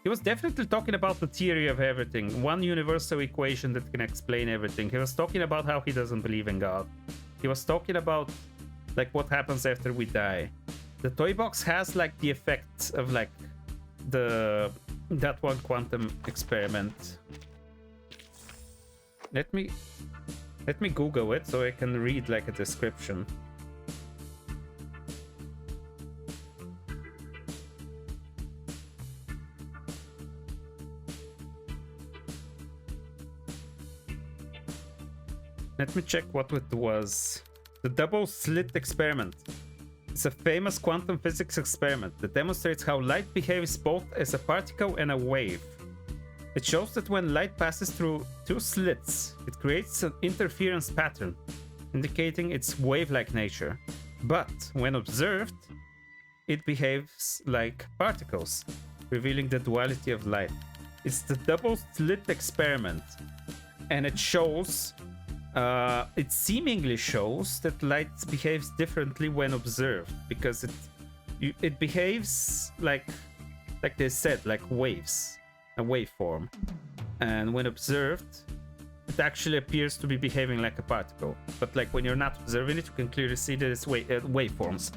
He was definitely talking about the theory of everything, one universal equation that can explain everything. He was talking about how he doesn't believe in God. He was talking about like what happens after we die. The toy box has like the effect of like that one quantum experiment. Let me Google it so I can read like a description. Let me check what it was. The double slit experiment. It's a famous quantum physics experiment that demonstrates how light behaves both as a particle and a wave. It shows that when light passes through two slits, it creates an interference pattern, indicating its wave-like nature. But when observed, it behaves like particles, revealing the duality of light. It's the double slit experiment, and it shows it seemingly shows that light behaves differently when observed, because it behaves like they said, like waves, a waveform, and when observed it actually appears to be behaving like a particle, but like when you're not observing it you can clearly see that it's waveforms.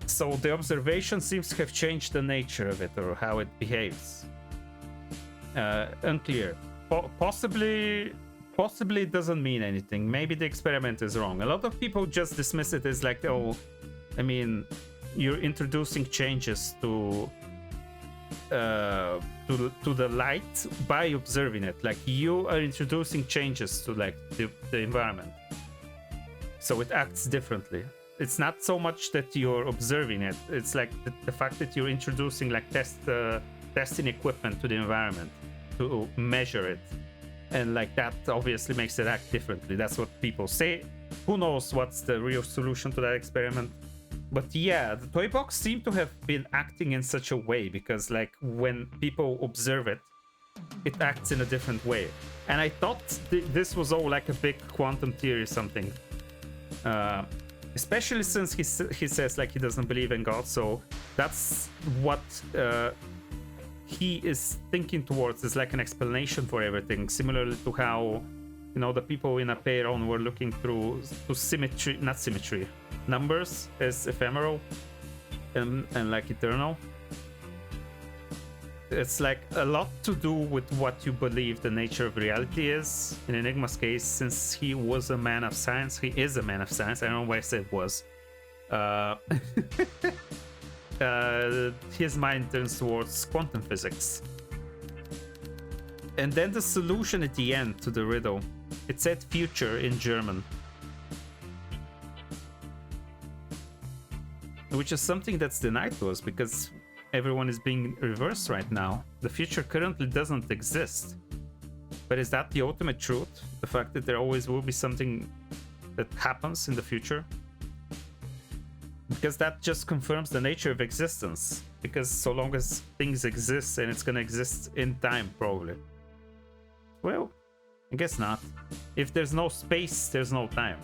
So the observation seems to have changed the nature of it or how it behaves. Unclear. Possibly it doesn't mean anything. Maybe the experiment is wrong. A lot of people just dismiss it as like, oh, I mean, you're introducing changes to the light by observing it. Like you are introducing changes to like the environment, so it acts differently. It's not so much that you're observing it. It's like the fact that you're introducing like testing equipment to the environment to measure it. And like that obviously makes it act differently. That's what people say. Who knows what's the real solution to that experiment? But yeah, the toy box seemed to have been acting in such a way because like when people observe it, it acts in a different way. And I thought this was all like a big quantum theory or something. Especially since he says like he doesn't believe in God. So that's what he is thinking towards, is like an explanation for everything, similarly to how, you know, the people in Apeiron were looking to symmetry, not symmetry, numbers as ephemeral and like eternal. It's like a lot to do with what you believe the nature of reality is. In Enigma's case, since he was a man of science, he is a man of science. I don't know why I said was. His mind turns towards quantum physics. And then the solution at the end to the riddle, it said future in German, which is something that's denied to us because everyone is being reversed right now. The future currently doesn't exist. But is that the ultimate truth? The fact that there always will be something that happens in the future? Because that just confirms the nature of existence. Because so long as things exist, and it's gonna exist in time, probably. Well, I guess not. If there's no space, there's no time.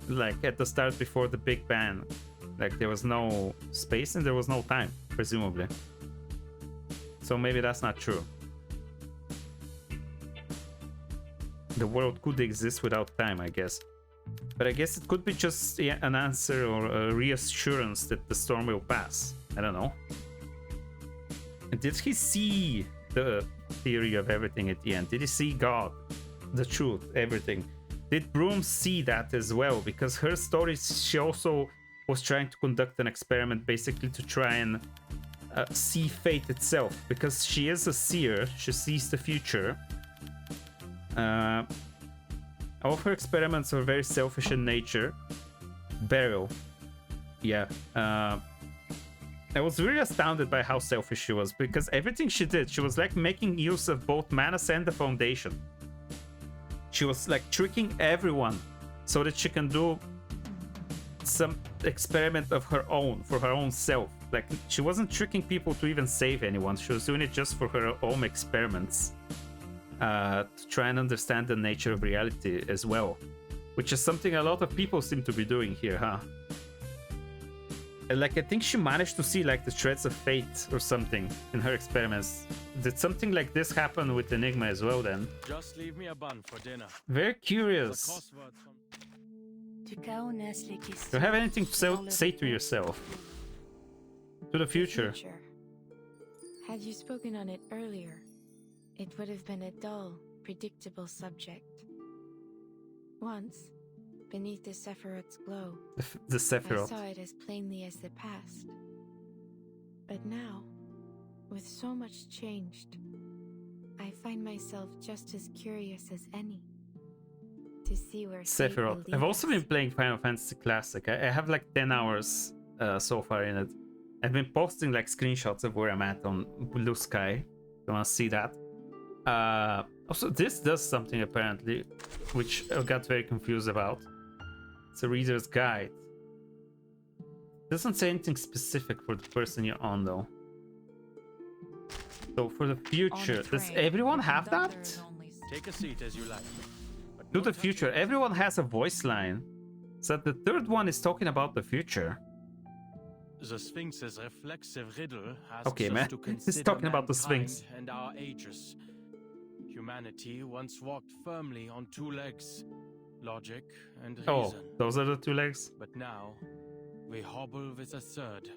Like at the start before the Big Bang, like there was no space and there was no time, presumably. So maybe that's not true. The world could exist without time, I guess. But I guess it could be just an answer or a reassurance that the storm will pass. I don't know. And did he see the theory of everything at the end? Did he see God, the truth, everything? Did Broom see that as well? Because her story, she also was trying to conduct an experiment basically to try and see fate itself. Because she is a seer, she sees the future. All of her experiments are very selfish in nature. Beryl. Yeah. I was really astounded by how selfish she was, because everything she did, she was like making use of both Manus and the Foundation. She was like tricking everyone so that she can do some experiment of her own, for her own self. Like, she wasn't tricking people to even save anyone. She was doing it just for her own experiments. To try and understand the nature of reality as well, which is something a lot of people seem to be doing here, huh? Like, I think she managed to see like the shreds of fate or something in her experiments. Did something like this happen with Enigma as well then? Just leave me a bun for dinner. Very curious. Do you have anything to say to yourself? To the future. Had you spoken on it earlier, it would have been a dull, predictable subject. Once, beneath the Sephiroth's glow, The Sephiroth. I saw it as plainly as the past. But now, with so much changed, I find myself just as curious as any to see where fate will Sephiroth. lead I've also us. been playing Final Fantasy Classic. I have like 10 hours so far in it. I've been posting like screenshots of where I'm at on Blue Sky. If you want to see that. Also, this does something apparently, which I got very confused about. It's a reader's guide. Doesn't say anything specific for the person you're on though. So for the future, does everyone have that? Take a seat as you like. To the future, everyone has a voice line. So the third one is talking about the future. The Sphinx's reflexive riddle asks Okay, us man. to He's consider talking about the mankind Sphinx. and our ages. Humanity once walked firmly on two legs, logic and reason. Oh, those are the two legs? But now, we hobble with a third.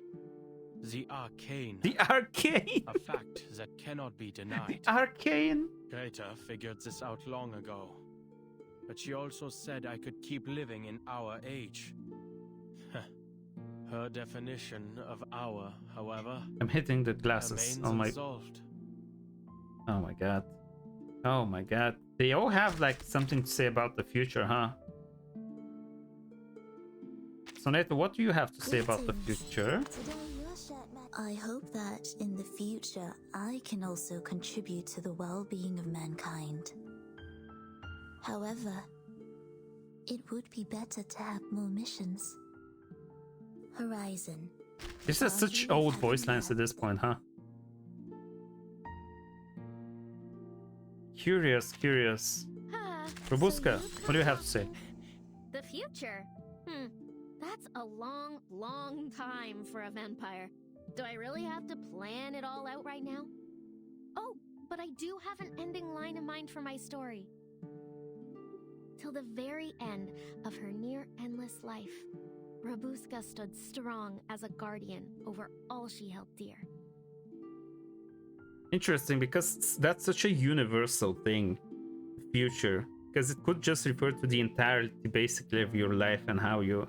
The arcane. The arcane! A fact that cannot be denied. The arcane! Greta figured this out long ago. But she also said I could keep living in our age. Her definition of our, however, I'm hitting the glasses remains on my... unsolved. Oh my god. Oh my god. They all have like something to say about the future, huh? Sonata, what do you have to say about the future? I hope that in the future I can also contribute to the well-being of mankind. However, it would be better to have more missions. Horizon. This has such old voice lines at this point, huh? Curious. Robuska, what do you have to say? The future? That's a long, long time for a vampire. Do I really have to plan it all out right now? Oh, but I do have an ending line in mind for my story. Till the very end of her near-endless life, Robuska stood strong as a guardian over all she held dear. Interesting, because that's such a universal thing, future, because it could just refer to the entirety basically of your life and how you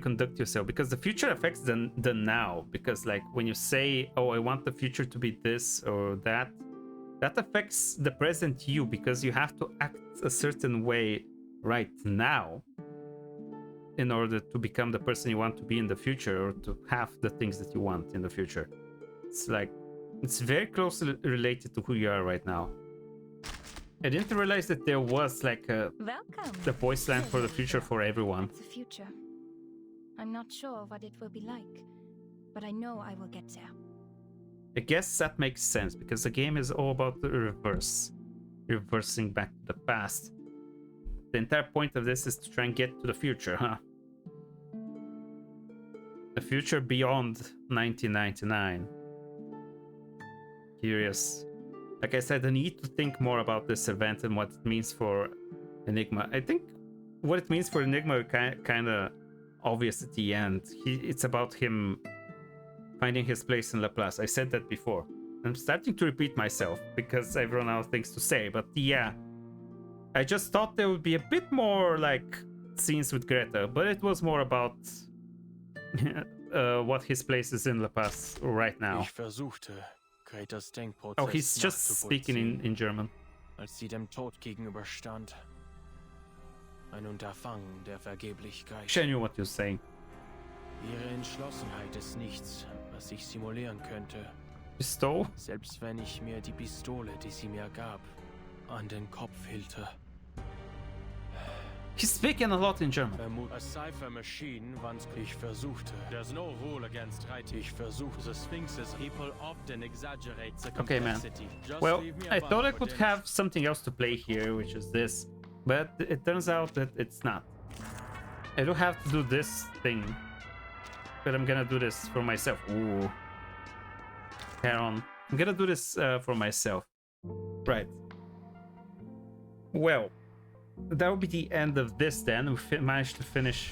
conduct yourself, because the future affects the now, because like when you say, oh, I want the future to be this or that affects the present you, because you have to act a certain way right now in order to become the person you want to be in the future, or to have the things that you want in the future. It's like, it's very closely related to who you are right now. I didn't realize that there was like the voice line for the future for everyone. The future. I'm not sure what it will be like, but I know I will get there. I guess that makes sense, because the game is all about the reversing back to the past. The entire point of this is to try and get to the future, huh? The future beyond 1999. Curious. Like I said, I need to think more about this event and what it means for Enigma. I think what it means for Enigma kind of obvious at the end. It's about him finding his place in Laplace. I said that before. I'm starting to repeat myself because I've run out of things to say, but yeah. I just thought there would be a bit more like scenes with Greta, but it was more about what his place is in Laplace right now. Ich versuchte, Gretas Denkprozess Oh, he's just speaking in German. Als sie dem Tod gegenüberstand. Ein Unterfangen der Vergeblichkeit. I knew what you're saying. Ihre Entschlossenheit ist nichts, was ich simulieren könnte. Pistol? Selbst wenn ich mir die Pistole, die sie mir gab, an den Kopf hielte. He's speaking a lot in German. A cipher machine once ich versuchte. There's no rule against writing. Ich versuchte. The Sphinx's people often exaggerate the Okay, man. complexity. Just Well, leave me I a thought I bun for could dinner. have something else to play here, which is this. But it turns out that it's not. I do have to do this thing but I'm gonna do this for myself. Ooh. Heron. I'm gonna do this for myself. Right. Well, that will be the end of this then. We managed to finish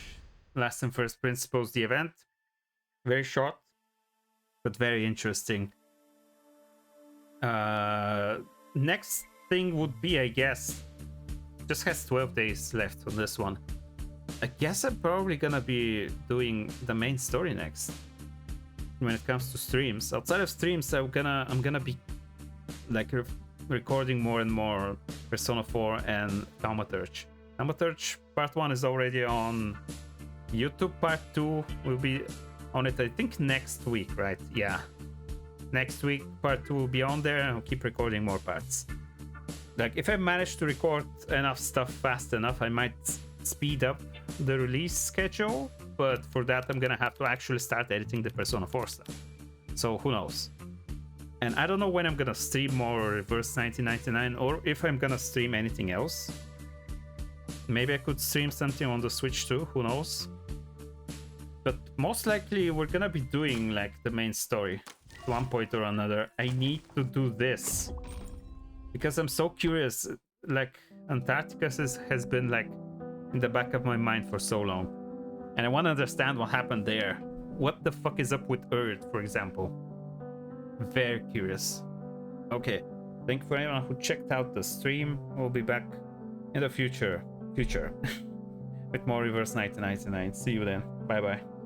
Last and First Principles, the event. Very short, but very interesting. Next thing would be, I guess, just has 12 days left on this one. I guess I'm probably gonna be doing the main story next. When it comes to streams, outside of streams, I'm gonna be like recording more and more Persona 4 and Thaumaturge. Thaumaturge Part 1 is already on YouTube. Part 2 will be on it, I think, next week, right? Yeah. Next week, Part 2 will be on there, and I'll keep recording more parts. Like, if I manage to record enough stuff fast enough, I might speed up the release schedule, but for that, I'm gonna have to actually start editing the Persona 4 stuff. So, who knows? And I don't know when I'm gonna stream more Reverse 1999, or if I'm gonna stream anything else. Maybe I could stream something on the Switch too, who knows? But most likely we're gonna be doing like the main story at one point or another. I need to do this because I'm so curious. Like, Antarctica has been like in the back of my mind for so long, and I want to understand what happened there. What the fuck is up with Earth, for example? Very curious. Okay, thank you for anyone who checked out the stream. We'll be back in the future with more Reverse 1999. See you then. Bye bye.